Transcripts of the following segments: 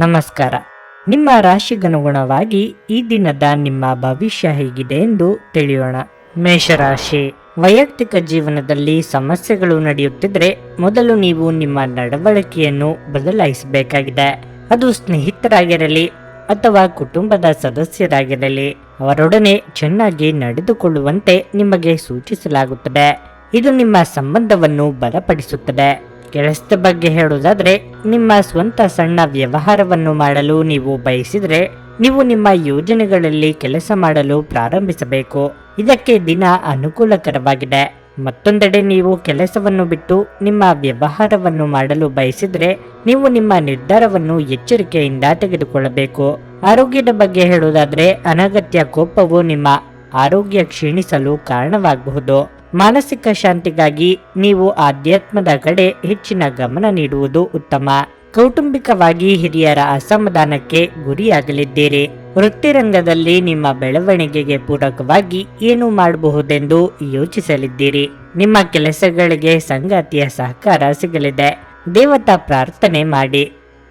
ನಮಸ್ಕಾರ. ನಿಮ್ಮ ರಾಶಿಗನುಗುಣವಾಗಿ ಈ ದಿನದ ನಿಮ್ಮ ಭವಿಷ್ಯ ಹೇಗಿದೆ ಎಂದು ತಿಳಿಯೋಣ. ಮೇಷರಾಶಿ, ವೈಯಕ್ತಿಕ ಜೀವನದಲ್ಲಿ ಸಮಸ್ಯೆಗಳು ನಡೆಯುತ್ತಿದ್ರೆ ಮೊದಲು ನೀವು ನಿಮ್ಮ ನಡವಳಿಕೆಯನ್ನು ಬದಲಾಯಿಸಬೇಕಾಗಿದೆ. ಅದು ಸ್ನೇಹಿತರಾಗಿರಲಿ ಅಥವಾ ಕುಟುಂಬದ ಸದಸ್ಯರಾಗಿರಲಿ, ಅವರೊಡನೆ ಚೆನ್ನಾಗಿ ನಡೆದುಕೊಳ್ಳುವಂತೆ ನಿಮಗೆ ಸೂಚಿಸಲಾಗುತ್ತದೆ. ಇದು ನಿಮ್ಮ ಸಂಬಂಧವನ್ನು ಬಲಪಡಿಸುತ್ತದೆ. ಕೆಲಸದ ಬಗ್ಗೆ ಹೇಳುವುದಾದ್ರೆ, ನಿಮ್ಮ ಸ್ವಂತ ಸಣ್ಣ ವ್ಯವಹಾರವನ್ನು ಮಾಡಲು ನೀವು ಬಯಸಿದ್ರೆ ನೀವು ನಿಮ್ಮ ಯೋಜನೆಗಳಲ್ಲಿ ಕೆಲಸ ಮಾಡಲು ಪ್ರಾರಂಭಿಸಬೇಕು. ಇದಕ್ಕೆ ದಿನ ಅನುಕೂಲಕರವಾಗಿದೆ. ಮತ್ತೊಂದೆಡೆ ನೀವು ಕೆಲಸವನ್ನು ಬಿಟ್ಟು ನಿಮ್ಮ ವ್ಯವಹಾರವನ್ನು ಮಾಡಲು ಬಯಸಿದ್ರೆ ನೀವು ನಿಮ್ಮ ನಿರ್ಧಾರವನ್ನು ಎಚ್ಚರಿಕೆಯಿಂದ ತೆಗೆದುಕೊಳ್ಳಬೇಕು. ಆರೋಗ್ಯದ ಬಗ್ಗೆ ಹೇಳುವುದಾದ್ರೆ, ಅನಗತ್ಯ ಕೋಪವು ನಿಮ್ಮ ಆರೋಗ್ಯ ಕ್ಷೀಣಿಸಲು ಕಾರಣವಾಗಬಹುದು. ಮಾನಸಿಕ ಶಾಂತಿಗಾಗಿ ನೀವು ಆಧ್ಯಾತ್ಮದ ಕಡೆ ಹೆಚ್ಚಿನ ಗಮನ ನೀಡುವುದು ಉತ್ತಮ. ಕೌಟುಂಬಿಕವಾಗಿ ಹಿರಿಯರ ಅಸಮಾಧಾನಕ್ಕೆ ಗುರಿಯಾಗಲಿದ್ದೀರಿ. ವೃತ್ತಿರಂಗದಲ್ಲಿ ನಿಮ್ಮ ಬೆಳವಣಿಗೆಗೆ ಪೂರಕವಾಗಿ ಏನು ಮಾಡಬಹುದೆಂದು ಯೋಚಿಸಲಿದ್ದೀರಿ. ನಿಮ್ಮ ಕೆಲಸಗಳಿಗೆ ಸಂಗಾತಿಯ ಸಹಕಾರ ಸಿಗಲಿದೆ. ದೇವತಾ ಪ್ರಾರ್ಥನೆ ಮಾಡಿ.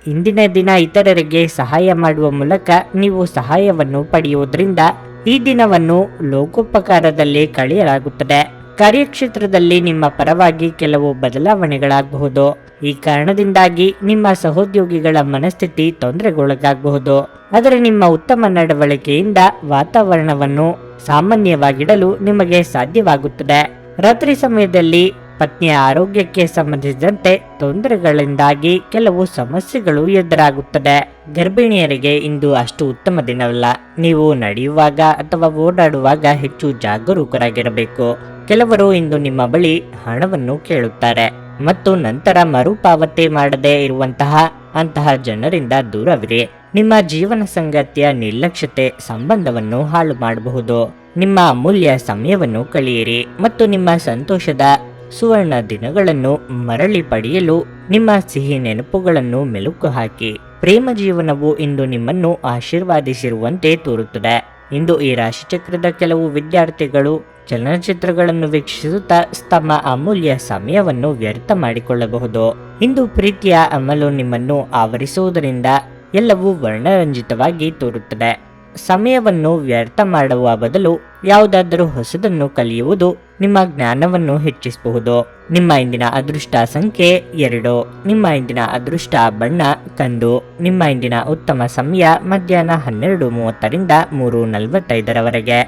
ಇಂದಿನ ದಿನ ಇತರರಿಗೆ ಸಹಾಯ ಮಾಡುವ ಮೂಲಕ ನೀವು ಸಹಾಯವನ್ನು ಪಡೆಯುವುದರಿಂದ ಈ ದಿನವನ್ನು ಲೋಕೋಪಕಾರದಲ್ಲಿ ಕಳೆಯಲಾಗುತ್ತದೆ. ಕಾರ್ಯಕ್ಷೇತ್ರದಲ್ಲಿ ನಿಮ್ಮ ಪರವಾಗಿ ಕೆಲವು ಬದಲಾವಣೆಗಳಾಗಬಹುದು. ಈ ಕಾರಣದಿಂದಾಗಿ ನಿಮ್ಮ ಸಹೋದ್ಯೋಗಿಗಳ ಮನಸ್ಥಿತಿ ತೊಂದರೆಗೊಳಗಾಗಬಹುದು. ಆದರೆ ನಿಮ್ಮ ಉತ್ತಮ ನಡವಳಿಕೆಯಿಂದ ವಾತಾವರಣವನ್ನು ಸಾಮಾನ್ಯವಾಗಿಡಲು ನಿಮಗೆ ಸಾಧ್ಯವಾಗುತ್ತದೆ. ರಾತ್ರಿ ಸಮಯದಲ್ಲಿ ಪತ್ನಿಯ ಆರೋಗ್ಯಕ್ಕೆ ಸಂಬಂಧಿಸಿದಂತೆ ತೊಂದರೆಗಳಿಂದಾಗಿ ಕೆಲವು ಸಮಸ್ಯೆಗಳು ಎದುರಾಗುತ್ತದೆ. ಗರ್ಭಿಣಿಯರಿಗೆ ಇಂದು ಅಷ್ಟು ಉತ್ತಮ ದಿನವಲ್ಲ. ನೀವು ನಡೆಯುವಾಗ ಅಥವಾ ಓಡಾಡುವಾಗ ಹೆಚ್ಚು ಜಾಗರೂಕರಾಗಿರಬೇಕು. ಕೆಲವರು ಇಂದು ನಿಮ್ಮ ಬಳಿ ಹಣವನ್ನು ಕೇಳುತ್ತಾರೆ ಮತ್ತು ನಂತರ ಮರುಪಾವತಿ ಮಾಡದೇ ಅಂತಹ ಜನರಿಂದ ದೂರವಿರಿ. ನಿಮ್ಮ ಜೀವನ ಸಂಗಾತಿಯ ನಿರ್ಲಕ್ಷ್ಯತೆ ಸಂಬಂಧವನ್ನು ಹಾಳು ಮಾಡಬಹುದು. ನಿಮ್ಮ ಅಮೂಲ್ಯ ಸಮಯವನ್ನು ಕಳೆಯಿರಿ ಮತ್ತು ನಿಮ್ಮ ಸಂತೋಷದ ಸುವರ್ಣ ದಿನಗಳನ್ನು ಮರಳಿ ಪಡೆಯಲು ನಿಮ್ಮ ಸಿಹಿ ನೆನಪುಗಳನ್ನು ಮೆಲುಕು ಹಾಕಿ. ಪ್ರೇಮ ಜೀವನವು ಇಂದು ನಿಮ್ಮನ್ನು ಆಶೀರ್ವಾದಿಸಿರುವಂತೆ ತೋರುತ್ತದೆ. ಇಂದು ಈ ರಾಶಿಚಕ್ರದ ಕೆಲವು ವಿದ್ಯಾರ್ಥಿಗಳು ಚಲನಚಿತ್ರಗಳನ್ನು ವೀಕ್ಷಿಸುತ್ತಾ ತಮ್ಮ ಅಮೂಲ್ಯ ಸಮಯವನ್ನು ವ್ಯರ್ಥ ಮಾಡಿಕೊಳ್ಳಬಹುದು. ಇಂದು ಪ್ರೀತಿಯ ಅಮಲು ನಿಮ್ಮನ್ನು ಆವರಿಸುವುದರಿಂದ ಎಲ್ಲವೂ ವರ್ಣರಂಜಿತವಾಗಿ ತೋರುತ್ತದೆ. ಸಮಯವನ್ನು ವ್ಯರ್ಥ ಮಾಡುವ ಬದಲು ಯಾವುದಾದರೂ ಹೊಸದನ್ನು ಕಲಿಯುವುದು ನಿಮ್ಮ ಜ್ಞಾನವನ್ನು ಹೆಚ್ಚಿಸಬಹುದು. ನಿಮ್ಮ ಇಂದಿನ ಅದೃಷ್ಟ ಸಂಖ್ಯೆ 2. ನಿಮ್ಮ ಇಂದಿನ ಅದೃಷ್ಟ ಬಣ್ಣ ಕಂದು. ನಿಮ್ಮ ಇಂದಿನ ಉತ್ತಮ ಸಮಯ ಮಧ್ಯಾಹ್ನ 12:30ರಿಂದ 3:45ರವರೆಗೆ.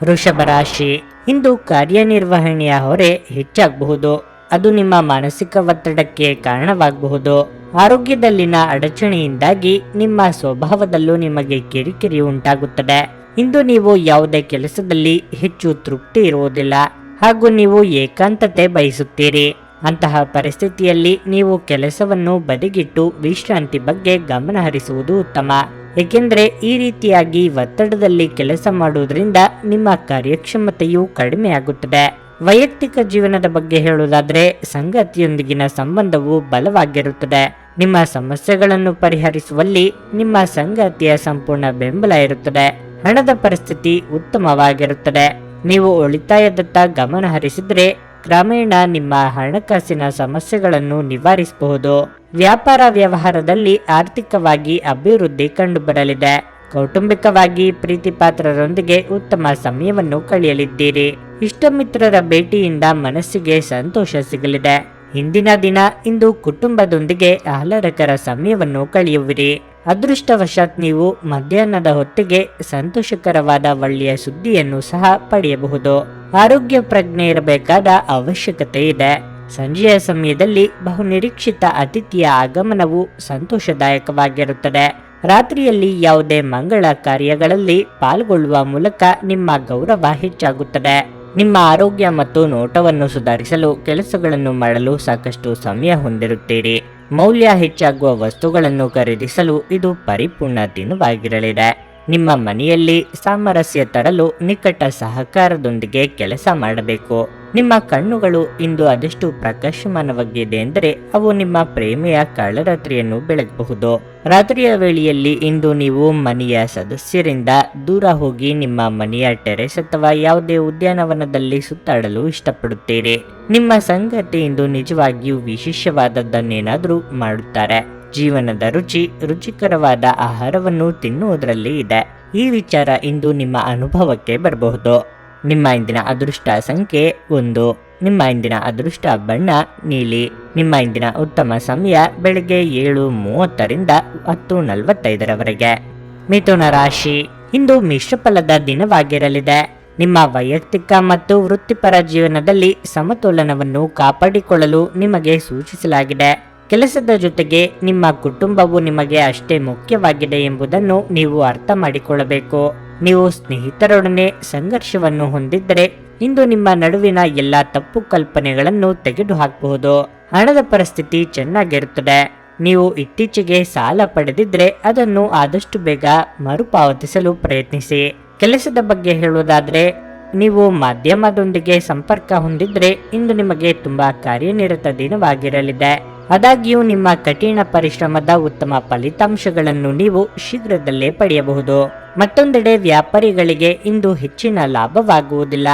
ವೃಷಭ ರಾಶಿ, ಇಂದು ಕಾರ್ಯನಿರ್ವಹಣೆಯ ಹೊರೆ ಹೆಚ್ಚಾಗಬಹುದು. ಅದು ನಿಮ್ಮ ಮಾನಸಿಕ ಒತ್ತಡಕ್ಕೆ ಕಾರಣವಾಗಬಹುದು. ಆರೋಗ್ಯದಲ್ಲಿನ ಅಡಚಣೆಯಿಂದಾಗಿ ನಿಮ್ಮ ಸ್ವಭಾವದಲ್ಲೂ ನಿಮಗೆ ಕಿರಿಕಿರಿ ಉಂಟಾಗುತ್ತದೆ. ಇಂದು ನೀವು ಯಾವುದೇ ಕೆಲಸದಲ್ಲಿ ಹೆಚ್ಚು ತೃಪ್ತಿ ಇರುವುದಿಲ್ಲ ಹಾಗೂ ನೀವು ಏಕಾಂತತೆ ಬಯಸುತ್ತೀರಿ. ಅಂತಹ ಪರಿಸ್ಥಿತಿಯಲ್ಲಿ ನೀವು ಕೆಲಸವನ್ನು ಬದಿಗಿಟ್ಟು ವಿಶ್ರಾಂತಿ ಬಗ್ಗೆ ಗಮನ ಹರಿಸುವುದು ಉತ್ತಮ. ಏಕೆಂದರೆ ಈ ರೀತಿಯಾಗಿ ಒತ್ತಡದಲ್ಲಿ ಕೆಲಸ ಮಾಡುವುದರಿಂದ ನಿಮ್ಮ ಕಾರ್ಯಕ್ಷಮತೆಯು ಕಡಿಮೆಯಾಗುತ್ತದೆ. ವೈಯಕ್ತಿಕ ಜೀವನದ ಬಗ್ಗೆ ಹೇಳುವುದಾದರೆ, ಸಂಗಾತಿಯೊಂದಿಗಿನ ಸಂಬಂಧವು ಬಲವಾಗಿರುತ್ತದೆ. ನಿಮ್ಮ ಸಮಸ್ಯೆಗಳನ್ನು ಪರಿಹರಿಸುವಲ್ಲಿ ನಿಮ್ಮ ಸಂಗಾತಿಯ ಸಂಪೂರ್ಣ ಬೆಂಬಲ ಇರುತ್ತದೆ. ಹಣದ ಪರಿಸ್ಥಿತಿ ಉತ್ತಮವಾಗಿರುತ್ತದೆ. ನೀವು ಉಳಿತಾಯದತ್ತ ಗಮನ ಹರಿಸಿದರೆ ಕ್ರಮೇಣ ನಿಮ್ಮ ಹಣಕಾಸಿನ ಸಮಸ್ಯೆಗಳನ್ನು ನಿವಾರಿಸಬಹುದು. ವ್ಯಾಪಾರ ವ್ಯವಹಾರದಲ್ಲಿ ಆರ್ಥಿಕವಾಗಿ ಅಭಿವೃದ್ಧಿ ಕಂಡುಬರಲಿದೆ. ಕೌಟುಂಬಿಕವಾಗಿ ಪ್ರೀತಿಪಾತ್ರರೊಂದಿಗೆ ಉತ್ತಮ ಸಮಯವನ್ನು ಕಳೆಯಲಿದ್ದೀರಿ. ಇಷ್ಟಮಿತ್ರರ ಭೇಟಿಯಿಂದ ಮನಸ್ಸಿಗೆ ಸಂತೋಷ ಸಿಗಲಿದೆ. ಇಂದಿನ ದಿನ ಇಂದು ಕುಟುಂಬದೊಂದಿಗೆ ಆಹ್ಲಾದಕರ ಸಮಯವನ್ನು ಕಳೆಯುವಿರಿ. ಅದೃಷ್ಟವಶಾತ್ ನೀವು ಮಧ್ಯಾಹ್ನದ ಹೊತ್ತಿಗೆ ಸಂತೋಷಕರವಾದ ಒಳ್ಳೆಯ ಸುದ್ದಿಯನ್ನು ಸಹ ಪಡೆಯಬಹುದು. ಆರೋಗ್ಯ ಪ್ರಜ್ಞೆ ಇರಬೇಕಾದ ಅವಶ್ಯಕತೆ ಇದೆ. ಸಂಜೆಯ ಸಮಯದಲ್ಲಿ ಬಹುನಿರೀಕ್ಷಿತ ಅತಿಥಿಯ ಆಗಮನವು ಸಂತೋಷದಾಯಕವಾಗಿರುತ್ತದೆ. ರಾತ್ರಿಯಲ್ಲಿ ಯಾವುದೇ ಮಂಗಳ ಕಾರ್ಯಗಳಲ್ಲಿ ಪಾಲ್ಗೊಳ್ಳುವ ಮೂಲಕ ನಿಮ್ಮ ಗೌರವ ಹೆಚ್ಚಾಗುತ್ತದೆ. ನಿಮ್ಮ ಆರೋಗ್ಯ ಮತ್ತು ನೋಟವನ್ನು ಸುಧಾರಿಸಲು ಕೆಲಸಗಳನ್ನು ಮಾಡಲು ಸಾಕಷ್ಟು ಸಮಯ ಹೊಂದಿರುತ್ತೀರಿ. ಮೌಲ್ಯ ಹೆಚ್ಚಾಗುವ ವಸ್ತುಗಳನ್ನು ಖರೀದಿಸಲು ಇದು ಪರಿಪೂರ್ಣ ದಿನವಾಗಿರಲಿದೆ. ನಿಮ್ಮ ಮನೆಯಲ್ಲಿ ಸಾಮರಸ್ಯ ತರಲು ನಿಕಟ ಸಹಕಾರದೊಂದಿಗೆ ಕೆಲಸ ಮಾಡಬೇಕು. ನಿಮ್ಮ ಕಣ್ಣುಗಳು ಇಂದು ಅದೆಷ್ಟು ಪ್ರಕಾಶಮಾನವಾಗಿದೆ ಎಂದರೆ ಅವು ನಿಮ್ಮ ಪ್ರೇಮೆಯ ಕಳ್ಳರಾತ್ರಿಯನ್ನು ಬೆಳಗಬಹುದು. ರಾತ್ರಿಯ ವೇಳೆಯಲ್ಲಿ ಇಂದು ನೀವು ಮನೆಯ ಸದಸ್ಯರಿಂದ ದೂರ ಹೋಗಿ ನಿಮ್ಮ ಮನೆಯ ಟೆರೆಸ್ ಅಥವಾ ಯಾವುದೇ ಉದ್ಯಾನವನದಲ್ಲಿ ಸುತ್ತಾಡಲು ಇಷ್ಟಪಡುತ್ತೀರಿ. ನಿಮ್ಮ ಸಂಗಾತಿ ಇಂದು ನಿಜವಾಗಿಯೂ ವಿಶೇಷವಾದದ್ದನ್ನೇನಾದರೂ ಮಾಡುತ್ತಾರೆ. ಜೀವನದ ರುಚಿ ರುಚಿಕರವಾದ ಆಹಾರವನ್ನು ತಿನ್ನುವುದರಲ್ಲಿ ಇದೆ. ಈ ವಿಚಾರ ಇಂದು ನಿಮ್ಮ ಅನುಭವಕ್ಕೆ ಬರಬಹುದು. ನಿಮ್ಮ ಇಂದಿನ ಅದೃಷ್ಟ ಸಂಖ್ಯೆ 1. ನಿಮ್ಮ ಇಂದಿನ ಅದೃಷ್ಟ ಬಣ್ಣ ನೀಲಿ. ನಿಮ್ಮ ಇಂದಿನ ಉತ್ತಮ ಸಮಯ ಬೆಳಗ್ಗೆ 7:30ರಿಂದ 10:45ರವರೆಗೆ. ಮಿಥುನ ರಾಶಿ, ಇಂದು ಮಿಶ್ರಫಲದ ದಿನವಾಗಿರಲಿದೆ. ನಿಮ್ಮ ವೈಯಕ್ತಿಕ ಮತ್ತು ವೃತ್ತಿಪರ ಜೀವನದಲ್ಲಿ ಸಮತೋಲನವನ್ನು ಕಾಪಾಡಿಕೊಳ್ಳಲು ನಿಮಗೆ ಸೂಚಿಸಲಾಗಿದೆ. ಕೆಲಸದ ಜೊತೆಗೆ ನಿಮ್ಮ ಕುಟುಂಬವು ನಿಮಗೆ ಅಷ್ಟೇ ಮುಖ್ಯವಾಗಿದೆ ಎಂಬುದನ್ನು ನೀವು ಅರ್ಥ ಮಾಡಿಕೊಳ್ಳಬೇಕು. ನೀವು ಸ್ನೇಹಿತರೊಡನೆ ಸಂಘರ್ಷವನ್ನು ಹೊಂದಿದ್ದರೆ ಇಂದು ನಿಮ್ಮ ನಡುವಿನ ಎಲ್ಲ ತಪ್ಪು ಕಲ್ಪನೆಗಳನ್ನು ತೆಗೆದುಹಾಕಬಹುದು. ಹಣದ ಪರಿಸ್ಥಿತಿ ಚೆನ್ನಾಗಿರುತ್ತದೆ. ನೀವು ಇತ್ತೀಚೆಗೆ ಸಾಲ ಪಡೆದಿದ್ರೆ ಅದನ್ನು ಆದಷ್ಟು ಬೇಗ ಮರುಪಾವತಿಸಲು ಪ್ರಯತ್ನಿಸಿ. ಕೆಲಸದ ಬಗ್ಗೆ ಹೇಳುವುದಾದ್ರೆ, ನೀವು ಮಾಧ್ಯಮದೊಂದಿಗೆ ಸಂಪರ್ಕ ಹೊಂದಿದ್ರೆ ಇಂದು ನಿಮಗೆ ತುಂಬಾ ಕಾರ್ಯನಿರತ ದಿನವಾಗಿರಲಿದೆ. ಆದಾಗ್ಯೂ ನಿಮ್ಮ ಕಠಿಣ ಪರಿಶ್ರಮದ ಉತ್ತಮ ಫಲಿತಾಂಶಗಳನ್ನು ನೀವು ಶೀಘ್ರದಲ್ಲೇ ಪಡೆಯಬಹುದು. ಮತ್ತೊಂದೆಡೆ ವ್ಯಾಪಾರಿಗಳಿಗೆ ಇಂದು ಹೆಚ್ಚಿನ ಲಾಭವಾಗುವುದಿಲ್ಲ.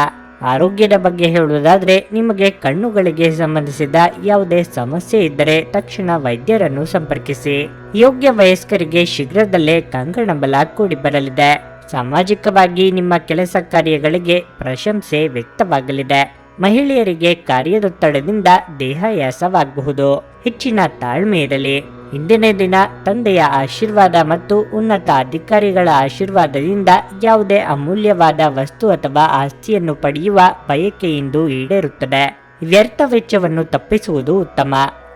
ಆರೋಗ್ಯದ ಬಗ್ಗೆ ಹೇಳುವುದಾದ್ರೆ, ನಿಮಗೆ ಕಣ್ಣುಗಳಿಗೆ ಸಂಬಂಧಿಸಿದ ಯಾವುದೇ ಸಮಸ್ಯೆ ಇದ್ದರೆ ತಕ್ಷಣ ವೈದ್ಯರನ್ನು ಸಂಪರ್ಕಿಸಿ. ಯೋಗ್ಯ ವಯಸ್ಕರಿಗೆ ಶೀಘ್ರದಲ್ಲೇ ಕಂಕಣ ಬಲ ಕೂಡಿ ಬರಲಿದೆ. ಸಾಮಾಜಿಕವಾಗಿ ನಿಮ್ಮ ಕೆಲಸ ಕಾರ್ಯಗಳಿಗೆ ಪ್ರಶಂಸೆ ವ್ಯಕ್ತವಾಗಲಿದೆ. ಮಹಿಳೆಯರಿಗೆ ಕಾರ್ಯದೊತ್ತಡದಿಂದ ದೇಹಾಯಾಸವಾಗಬಹುದು. ಹೆಚ್ಚಿನ ತಾಳ್ಮೆ ಇರಲಿ. ಇಂದಿನ ದಿನ ತಂದೆಯ ಆಶೀರ್ವಾದ ಮತ್ತು ಉನ್ನತ ಅಧಿಕಾರಿಗಳ ಆಶೀರ್ವಾದದಿಂದ ಯಾವುದೇ ಅಮೂಲ್ಯವಾದ ವಸ್ತು ಅಥವಾ ಆಸ್ತಿಯನ್ನು ಪಡೆಯುವ ಬಯಕೆಯಿಂದ ಈಡೇರುತ್ತದೆ. ವ್ಯರ್ಥ ವೆಚ್ಚವನ್ನು ತಪ್ಪಿಸುವುದು ಉತ್ತಮ.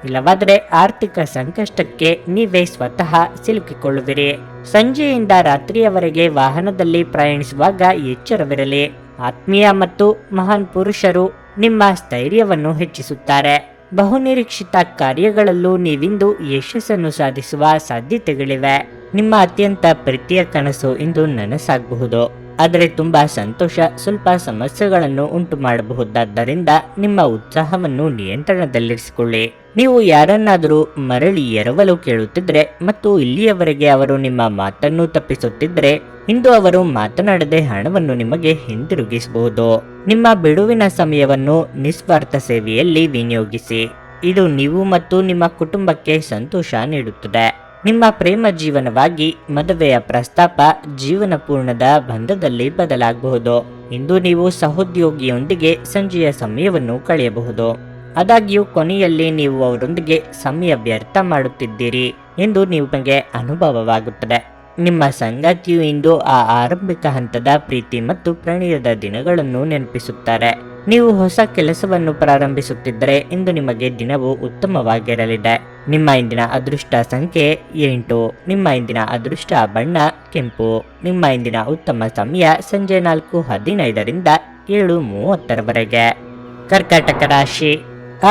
ಇಲ್ಲವಾದರೆ ಆರ್ಥಿಕ ಸಂಕಷ್ಟಕ್ಕೆ ನೀವೇ ಸ್ವತಃ ಸಿಲುಕಿಕೊಳ್ಳುವಿರಿ. ಸಂಜೆಯಿಂದ ರಾತ್ರಿಯವರೆಗೆ ವಾಹನದಲ್ಲಿ ಪ್ರಯಾಣಿಸುವಾಗ ಎಚ್ಚರವಿರಲಿ. ಆತ್ಮೀಯ ಮತ್ತು ಮಹಾನ್ ಪುರುಷರು ನಿಮ್ಮ ಸ್ಥೈರ್ಯವನ್ನು ಹೆಚ್ಚಿಸುತ್ತಾರೆ. ಬಹುನಿರೀಕ್ಷಿತ ಕಾರ್ಯಗಳಲ್ಲೂ ನೀವಿಂದು ಯಶಸ್ಸನ್ನು ಸಾಧಿಸುವ ಸಾಧ್ಯತೆಗಳಿವೆ. ನಿಮ್ಮ ಅತ್ಯಂತ ಪ್ರೀತಿಯ ಕನಸು ಇಂದು ನನಸಾಗಬಹುದು. ಆದರೆ ತುಂಬಾ ಸಂತೋಷ ಸ್ವಲ್ಪ ಸಮಸ್ಯೆಗಳನ್ನು ಉಂಟು ಮಾಡಬಹುದಾದ್ದರಿಂದ ನಿಮ್ಮ ಉತ್ಸಾಹವನ್ನು ನಿಯಂತ್ರಣದಲ್ಲಿರಿಸಿಕೊಳ್ಳಿ. ನೀವು ಯಾರನ್ನಾದರೂ ಮರಳಿ ಎರವಲು ಕೇಳುತ್ತಿದ್ರೆ ಮತ್ತು ಇಲ್ಲಿಯವರೆಗೆ ಅವರು ನಿಮ್ಮ ಮಾತನ್ನು ತಪ್ಪಿಸುತ್ತಿದ್ದರೆ ಇಂದು ಅವರು ಮಾತನಾಡದೆ ಹಣವನ್ನು ನಿಮಗೆ ಹಿಂದಿರುಗಿಸಬಹುದು. ನಿಮ್ಮ ಬಿಡುವಿನ ಸಮಯವನ್ನು ನಿಸ್ವಾರ್ಥ ಸೇವೆಯಲ್ಲಿ ವಿನಿಯೋಗಿಸಿ. ಇದು ನೀವು ಮತ್ತು ನಿಮ್ಮ ಕುಟುಂಬಕ್ಕೆ ಸಂತೋಷ ನೀಡುತ್ತದೆ. ನಿಮ್ಮ ಪ್ರೇಮ ಜೀವನವಾಗಿ ಮದುವೆಯ ಪ್ರಸ್ತಾಪ ಜೀವನ ಪೂರ್ಣದ ಬಂಧದಲ್ಲಿ ಬದಲಾಗಬಹುದು. ಇಂದು ನೀವು ಸಹೋದ್ಯೋಗಿಯೊಂದಿಗೆ ಸಂಜೆಯ ಸಮಯವನ್ನು ಕಳೆಯಬಹುದು. ಆದಾಗ್ಯೂ ಕೊನೆಯಲ್ಲಿ ನೀವು ಅವರೊಂದಿಗೆ ಸಮಯ ವ್ಯರ್ಥ ಮಾಡುತ್ತಿದ್ದೀರಿ ಎಂದು ನಿಮಗೆ ಅನುಭವವಾಗುತ್ತದೆ. ನಿಮ್ಮ ಸಂಗಾತಿಯು ಇಂದು ಆ ಆರಂಭಿಕ ಹಂತದ ಪ್ರೀತಿ ಮತ್ತು ಪ್ರಣಯದ ದಿನಗಳನ್ನು ನೆನಪಿಸುತ್ತಾರೆ. ನೀವು ಹೊಸ ಕೆಲಸವನ್ನು ಪ್ರಾರಂಭಿಸುತ್ತಿದ್ದರೆ ಇಂದು ನಿಮಗೆ ದಿನವು ಉತ್ತಮವಾಗಿರಲಿದೆ. ನಿಮ್ಮ ಇಂದಿನ ಅದೃಷ್ಟ ಸಂಖ್ಯೆ 8. ನಿಮ್ಮ ಇಂದಿನ ಅದೃಷ್ಟ ಬಣ್ಣ ಕೆಂಪು. ನಿಮ್ಮ ಇಂದಿನ ಉತ್ತಮ ಸಮಯ ಸಂಜೆ 4:15ರಿಂದ 7:30ರವರೆಗೆ. ಕರ್ಕಾಟಕ ರಾಶಿ,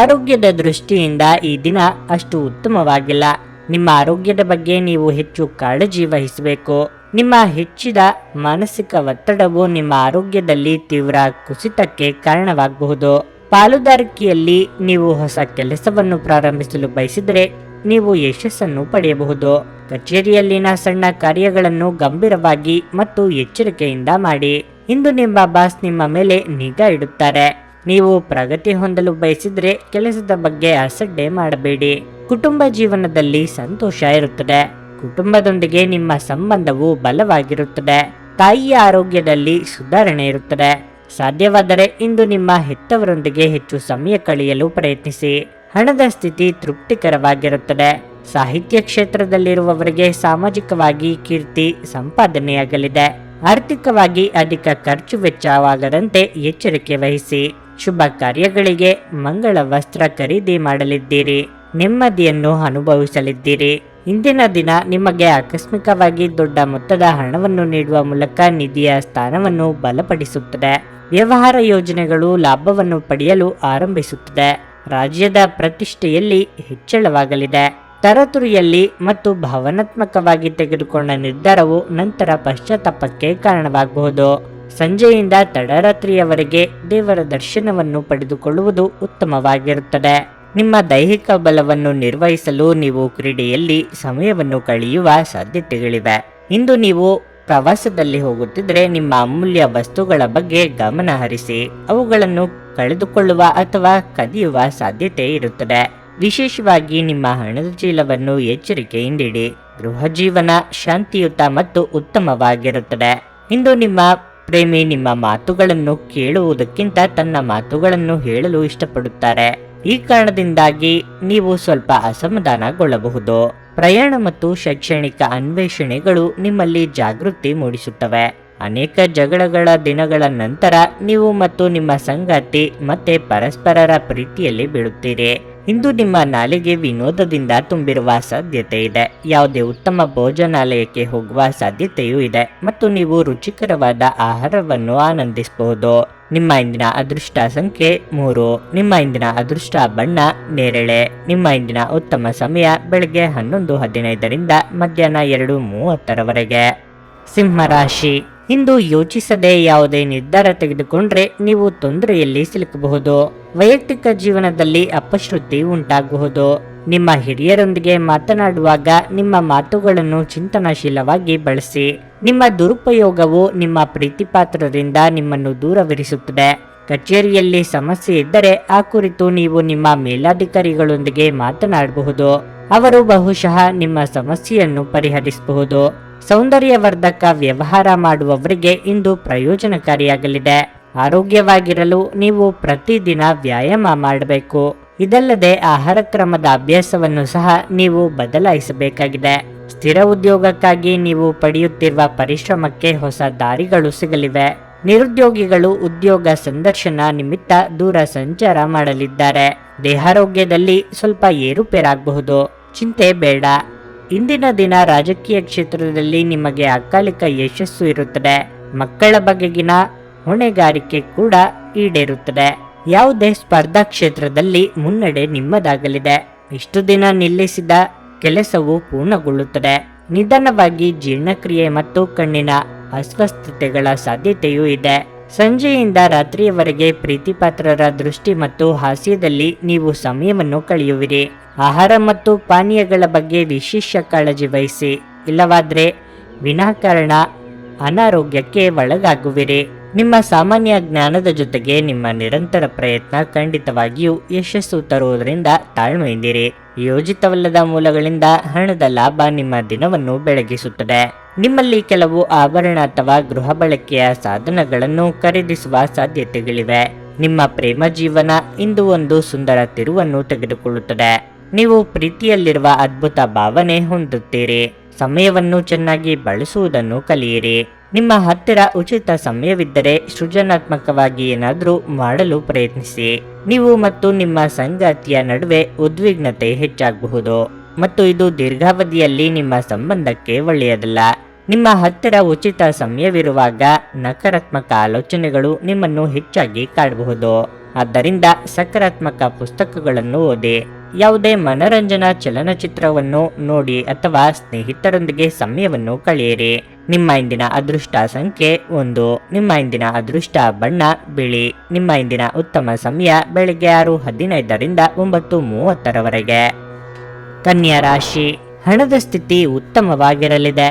ಆರೋಗ್ಯದ ದೃಷ್ಟಿಯಿಂದ ಈ ದಿನ ಅಷ್ಟು ಉತ್ತಮವಾಗಿಲ್ಲ. ನಿಮ್ಮ ಆರೋಗ್ಯದ ಬಗ್ಗೆ ನೀವು ಹೆಚ್ಚು ಕಾಳಜಿ ವಹಿಸಬೇಕು. ನಿಮ್ಮ ಹೆಚ್ಚಿದ ಮಾನಸಿಕ ಒತ್ತಡವು ನಿಮ್ಮ ಆರೋಗ್ಯದಲ್ಲಿ ತೀವ್ರ ಕುಸಿತಕ್ಕೆ ಕಾರಣವಾಗಬಹುದು. ಪಾಲುದಾರಿಕೆಯಲ್ಲಿ ನೀವು ಹೊಸ ಕೆಲಸವನ್ನು ಪ್ರಾರಂಭಿಸಲು ಬಯಸಿದರೆ ನೀವು ಯಶಸ್ಸನ್ನು ಪಡೆಯಬಹುದು. ಕಚೇರಿಯಲ್ಲಿನ ಸಣ್ಣ ಕಾರ್ಯಗಳನ್ನು ಗಂಭೀರವಾಗಿ ಮತ್ತು ಎಚ್ಚರಿಕೆಯಿಂದ ಮಾಡಿ. ಇಂದು ನಿಮ್ಮ ಬಾಸ್ ನಿಮ್ಮ ಮೇಲೆ ನಿಗಾ ಇಡುತ್ತಾರೆ. ನೀವು ಪ್ರಗತಿ ಹೊಂದಲು ಬಯಸಿದ್ರೆ ಕೆಲಸದ ಬಗ್ಗೆ ಅಸಡ್ಡೆ ಮಾಡಬೇಡಿ. ಕುಟುಂಬ ಜೀವನದಲ್ಲಿ ಸಂತೋಷ ಇರುತ್ತದೆ. ಕುಟುಂಬದೊಂದಿಗೆ ನಿಮ್ಮ ಸಂಬಂಧವು ಬಲವಾಗಿರುತ್ತದೆ. ತಾಯಿಯ ಆರೋಗ್ಯದಲ್ಲಿ ಸುಧಾರಣೆ ಇರುತ್ತದೆ. ಸಾಧ್ಯವಾದರೆ ಇಂದು ನಿಮ್ಮ ಹೆತ್ತವರೊಂದಿಗೆ ಹೆಚ್ಚು ಸಮಯ ಕಳೆಯಲು ಪ್ರಯತ್ನಿಸಿ. ಹಣದ ಸ್ಥಿತಿ ತೃಪ್ತಿಕರವಾಗಿರುತ್ತದೆ. ಸಾಹಿತ್ಯ ಕ್ಷೇತ್ರದಲ್ಲಿರುವವರಿಗೆ ಸಾಮಾಜಿಕವಾಗಿ ಕೀರ್ತಿ ಸಂಪಾದನೆಯಾಗಲಿದೆ. ಆರ್ಥಿಕವಾಗಿ ಅಧಿಕ ಖರ್ಚು ವೆಚ್ಚವಾಗದಂತೆ ಎಚ್ಚರಿಕೆ ವಹಿಸಿ. ಶುಭ ಕಾರ್ಯಗಳಿಗೆ ಮಂಗಳ ವಸ್ತ್ರ ಖರೀದಿ ಮಾಡಲಿದ್ದೀರಿ. ನೆಮ್ಮದಿಯನ್ನು ಅನುಭವಿಸಲಿದ್ದೀರಿ. ಇಂದಿನ ದಿನ ನಿಮಗೆ ಆಕಸ್ಮಿಕವಾಗಿ ದೊಡ್ಡ ಮೊತ್ತದ ಹಣವನ್ನು ನೀಡುವ ಮೂಲಕ ನಿಧಿಯ ಸ್ಥಾನವನ್ನು ಬಲಪಡಿಸುತ್ತದೆ. ವ್ಯವಹಾರ ಯೋಜನೆಗಳು ಲಾಭವನ್ನು ಪಡೆಯಲು ಆರಂಭಿಸುತ್ತದೆ. ರಾಜ್ಯದ ಪ್ರತಿಷ್ಠೆಯಲ್ಲಿ ಹೆಚ್ಚಳವಾಗಲಿದೆ. ತರತುರಿಯಲ್ಲಿ ಮತ್ತು ಭಾವನಾತ್ಮಕವಾಗಿ ತೆಗೆದುಕೊಂಡ ನಿರ್ಧಾರವು ನಂತರ ಪಶ್ಚಾತ್ತಾಪಕ್ಕೆ ಕಾರಣವಾಗಬಹುದು. ಸಂಜೆಯಿಂದ ತಡರಾತ್ರಿಯವರೆಗೆ ದೇವರ ದರ್ಶನವನ್ನು ಪಡೆದುಕೊಳ್ಳುವುದು ಉತ್ತಮವಾಗಿರುತ್ತದೆ. ನಿಮ್ಮ ದೈಹಿಕ ಬಲವನ್ನು ನಿರ್ವಹಿಸಲು ನೀವು ಕ್ರೀಡೆಯಲ್ಲಿ ಸಮಯವನ್ನು ಕಳೆಯುವ ಸಾಧ್ಯತೆಗಳಿವೆ. ಇಂದು ನೀವು ಪ್ರವಾಸದಲ್ಲಿ ಹೋಗುತ್ತಿದ್ದರೆ ನಿಮ್ಮ ಅಮೂಲ್ಯ ವಸ್ತುಗಳ ಬಗ್ಗೆ ಗಮನ ಹರಿಸಿ. ಅವುಗಳನ್ನು ಕಳೆದುಕೊಳ್ಳುವ ಅಥವಾ ಕದಿಯುವ ಸಾಧ್ಯತೆ ಇರುತ್ತದೆ. ವಿಶೇಷವಾಗಿ ನಿಮ್ಮ ಹಣದ ಚೀಲವನ್ನು ಎಚ್ಚರಿಕೆಯಿಂದಿಡಿ. ಗೃಹ ಜೀವನ ಶಾಂತಿಯುತ ಮತ್ತು ಉತ್ತಮವಾಗಿರುತ್ತದೆ. ಇಂದು ನಿಮ್ಮ ಪ್ರೇಮಿ ನಿಮ್ಮ ಮಾತುಗಳನ್ನು ಕೇಳುವುದಕ್ಕಿಂತ ತನ್ನ ಮಾತುಗಳನ್ನು ಹೇಳಲು ಇಷ್ಟಪಡುತ್ತಾರೆ. ಈ ಕಾರಣದಿಂದಾಗಿ ನೀವು ಸ್ವಲ್ಪ ಅಸಮಾಧಾನಗೊಳ್ಳಬಹುದು. ಪ್ರಯಾಣ ಮತ್ತು ಶೈಕ್ಷಣಿಕ ಅನ್ವೇಷಣೆಗಳು ನಿಮ್ಮಲ್ಲಿ ಜಾಗೃತಿ ಮೂಡಿಸುತ್ತವೆ. ಅನೇಕ ಜಗಳಗಳ ದಿನಗಳ ನಂತರ ನೀವು ಮತ್ತು ನಿಮ್ಮ ಸಂಗಾತಿ ಮತ್ತೆ ಪರಸ್ಪರರ ಪ್ರೀತಿಯಲ್ಲಿ ಬೀಳುತ್ತೀರಿ. ಇಂದು ನಿಮ್ಮ ನಾಲಿಗೆ ವಿನೋದದಿಂದ ತುಂಬಿರುವ ಸಾಧ್ಯತೆ ಇದೆ. ಯಾವುದೇ ಉತ್ತಮ ಭೋಜನಾಲಯಕ್ಕೆ ಹೋಗುವ ಸಾಧ್ಯತೆಯೂ ಇದೆ ಮತ್ತು ನೀವು ರುಚಿಕರವಾದ ಆಹಾರವನ್ನು ಆನಂದಿಸಬಹುದು. ನಿಮ್ಮ ಇಂದಿನ ಅದೃಷ್ಟ ಸಂಖ್ಯೆ 3. ನಿಮ್ಮ ಇಂದಿನ ಅದೃಷ್ಟ ಬಣ್ಣ ನೇರಳೆ. ನಿಮ್ಮ ಇಂದಿನ ಉತ್ತಮ ಸಮಯ ಬೆಳಗ್ಗೆ 11:15ರಿಂದ ಮಧ್ಯಾಹ್ನ 2:30ರವರೆಗೆ. ಸಿಂಹರಾಶಿ, ಇಂದು ಯೋಚಿಸದೆ ಯಾವುದೇ ನಿರ್ಧಾರ ತೆಗೆದುಕೊಂಡ್ರೆ ನೀವು ತೊಂದರೆಯಲ್ಲಿ ಸಿಲುಕಬಹುದು. ವೈಯಕ್ತಿಕ ಜೀವನದಲ್ಲಿ ಅಪಶ್ರುತಿ ಉಂಟಾಗಬಹುದು. ನಿಮ್ಮ ಹಿರಿಯರೊಂದಿಗೆ ಮಾತನಾಡುವಾಗ ನಿಮ್ಮ ಮಾತುಗಳನ್ನು ಚಿಂತನಶೀಲವಾಗಿ ಬಳಸಿ. ನಿಮ್ಮ ದುರುಪಯೋಗವು ನಿಮ್ಮ ಪ್ರೀತಿಪಾತ್ರರಿಂದ ನಿಮ್ಮನ್ನು ದೂರವಿರಿಸುತ್ತದೆ. ಕಚೇರಿಯಲ್ಲಿ ಸಮಸ್ಯೆ ಇದ್ದರೆ ಆ ಕುರಿತು ನೀವು ನಿಮ್ಮ ಮೇಲಾಧಿಕಾರಿಗಳೊಂದಿಗೆ ಮಾತನಾಡಬಹುದು. ಅವರು ಬಹುಶಃ ನಿಮ್ಮ ಸಮಸ್ಯೆಯನ್ನು ಪರಿಹರಿಸಬಹುದು. ಸೌಂದರ್ಯವರ್ಧಕ ವ್ಯವಹಾರ ಮಾಡುವವರಿಗೆ ಇಂದು ಪ್ರಯೋಜನಕಾರಿಯಾಗಲಿದೆ. ಆರೋಗ್ಯವಾಗಿರಲು ನೀವು ಪ್ರತಿದಿನ ವ್ಯಾಯಾಮ ಮಾಡಬೇಕು. ಇದಲ್ಲದೆ ಆಹಾರ ಕ್ರಮದ ಅಭ್ಯಾಸವನ್ನು ಸಹ ನೀವು ಬದಲಾಯಿಸಬೇಕಾಗಿದೆ. ಸ್ಥಿರ ಉದ್ಯೋಗಕ್ಕಾಗಿ ನೀವು ಪಡೆಯುತ್ತಿರುವ ಪರಿಶ್ರಮಕ್ಕೆ ಹೊಸ ದಾರಿಗಳು ಸಿಗಲಿವೆ. ನಿರುದ್ಯೋಗಿಗಳು ಉದ್ಯೋಗ ಸಂದರ್ಶನ ನಿಮಿತ್ತ ದೂರ ಸಂಚಾರ ಮಾಡಲಿದ್ದಾರೆ. ದೇಹಾರೋಗ್ಯದಲ್ಲಿ ಸ್ವಲ್ಪ ಏರುಪೇರಾಗಬಹುದು. ಚಿಂತೆ ಬೇಡ. ಇಂದಿನ ದಿನ ರಾಜಕೀಯ ಕ್ಷೇತ್ರದಲ್ಲಿ ನಿಮಗೆ ಅಕಾಲಿಕ ಯಶಸ್ಸು ಇರುತ್ತದೆ. ಮಕ್ಕಳ ಬಗೆಗಿನ ಹೊಣೆಗಾರಿಕೆ ಕೂಡ ಈಡೇರುತ್ತದೆ. ಯಾವುದೇ ಸ್ಪರ್ಧಾ ಕ್ಷೇತ್ರದಲ್ಲಿ ಮುನ್ನಡೆ ನಿಮ್ಮದಾಗಲಿದೆ. ಇಷ್ಟು ದಿನ ನಿಲ್ಲಿಸಿದ ಕೆಲಸವು ಪೂರ್ಣಗೊಳ್ಳುತ್ತದೆ. ನಿಧಾನವಾಗಿ ಜೀರ್ಣಕ್ರಿಯೆ ಮತ್ತು ಕಣ್ಣಿನ ಅಸ್ವಸ್ಥತೆಗಳ ಸಾಧ್ಯತೆಯೂ ಇದೆ. ಸಂಜೆಯಿಂದ ರಾತ್ರಿಯವರೆಗೆ ಪ್ರೀತಿಪಾತ್ರರ ದೃಷ್ಟಿ ಮತ್ತು ಹಾಸ್ಯದಲ್ಲಿ ನೀವು ಸಮಯವನ್ನು ಕಳೆಯುವಿರಿ. ಆಹಾರ ಮತ್ತು ಪಾನೀಯಗಳ ಬಗ್ಗೆ ವಿಶೇಷ ಕಾಳಜಿ ವಹಿಸಿ. ಇಲ್ಲವಾದರೆ ವಿನಾಕಾರಣ ಅನಾರೋಗ್ಯಕ್ಕೆ ಒಳಗಾಗುವಿರಿ. ನಿಮ್ಮ ಸಾಮಾನ್ಯ ಜ್ಞಾನದ ಜೊತೆಗೆ ನಿಮ್ಮ ನಿರಂತರ ಪ್ರಯತ್ನ ಖಂಡಿತವಾಗಿಯೂ ಯಶಸ್ಸು ತರುವುದರಿಂದ ತಾಳ್ಮೆಯಿಂದಿರಿ. ಯೋಜಿತವಲ್ಲದ ಮೂಲಗಳಿಂದ ಹಣದ ಲಾಭ ನಿಮ್ಮ ದಿನವನ್ನು ಬೆಳಗಿಸುತ್ತದೆ. ನಿಮ್ಮಲ್ಲಿ ಕೆಲವು ಆಭರಣ ಅಥವಾ ಗೃಹ ಬಳಕೆಯ ಸಾಧನಗಳನ್ನು ಖರೀದಿಸುವ ಸಾಧ್ಯತೆಗಳಿವೆ. ನಿಮ್ಮ ಪ್ರೇಮ ಜೀವನ ಇಂದು ಒಂದು ಸುಂದರ ತಿರುವನ್ನು ತೆಗೆದುಕೊಳ್ಳುತ್ತದೆ. ನೀವು ಪ್ರೀತಿಯಲ್ಲಿರುವ ಅದ್ಭುತ ಭಾವನೆ ಹೊಂದುತ್ತೀರಿ. ಸಮಯವನ್ನು ಚೆನ್ನಾಗಿ ಬಳಸುವುದನ್ನು ಕಲಿಯಿರಿ. ನಿಮ್ಮ ಹತ್ತಿರ ಉಚಿತ ಸಮಯವಿದ್ದರೆ ಸೃಜನಾತ್ಮಕವಾಗಿ ಏನಾದರೂ ಮಾಡಲು ಪ್ರಯತ್ನಿಸಿ. ನೀವು ಮತ್ತು ನಿಮ್ಮ ಸಂಗಾತಿಯ ನಡುವೆ ಉದ್ವಿಗ್ನತೆ ಹೆಚ್ಚಾಗಬಹುದು ಮತ್ತು ಇದು ದೀರ್ಘಾವಧಿಯಲ್ಲಿ ನಿಮ್ಮ ಸಂಬಂಧಕ್ಕೆ ಒಳ್ಳೆಯದಲ್ಲ. ನಿಮ್ಮ ಹತ್ತಿರ ಉಚಿತ ಸಮಯವಿರುವಾಗ ನಕಾರಾತ್ಮಕ ಆಲೋಚನೆಗಳು ನಿಮ್ಮನ್ನು ಹೆಚ್ಚಾಗಿ ಕಾಡಬಹುದು. ಆದ್ದರಿಂದ ಸಕಾರಾತ್ಮಕ ಪುಸ್ತಕಗಳನ್ನು ಓದಿ. ಯಾವುದೇ ಮನರಂಜನಾ ಚಲನಚಿತ್ರವನ್ನು ನೋಡಿ ಅಥವಾ ಸ್ನೇಹಿತರೊಂದಿಗೆ ಸಮಯವನ್ನು ಕಳೆಯಿರಿ. ನಿಮ್ಮ ಇಂದಿನ ಅದೃಷ್ಟ ಸಂಖ್ಯೆ 1. ನಿಮ್ಮ ಇಂದಿನ ಅದೃಷ್ಟ ಬಣ್ಣ ಬಿಳಿ. ನಿಮ್ಮ ಇಂದಿನ ಉತ್ತಮ ಸಮಯ ಬೆಳಗ್ಗೆ 6:15ರಿಂದ 9:30ರವರೆಗೆ. ಕನ್ಯಾ ರಾಶಿ, ಹಣದ ಸ್ಥಿತಿ ಉತ್ತಮವಾಗಿರಲಿದೆ.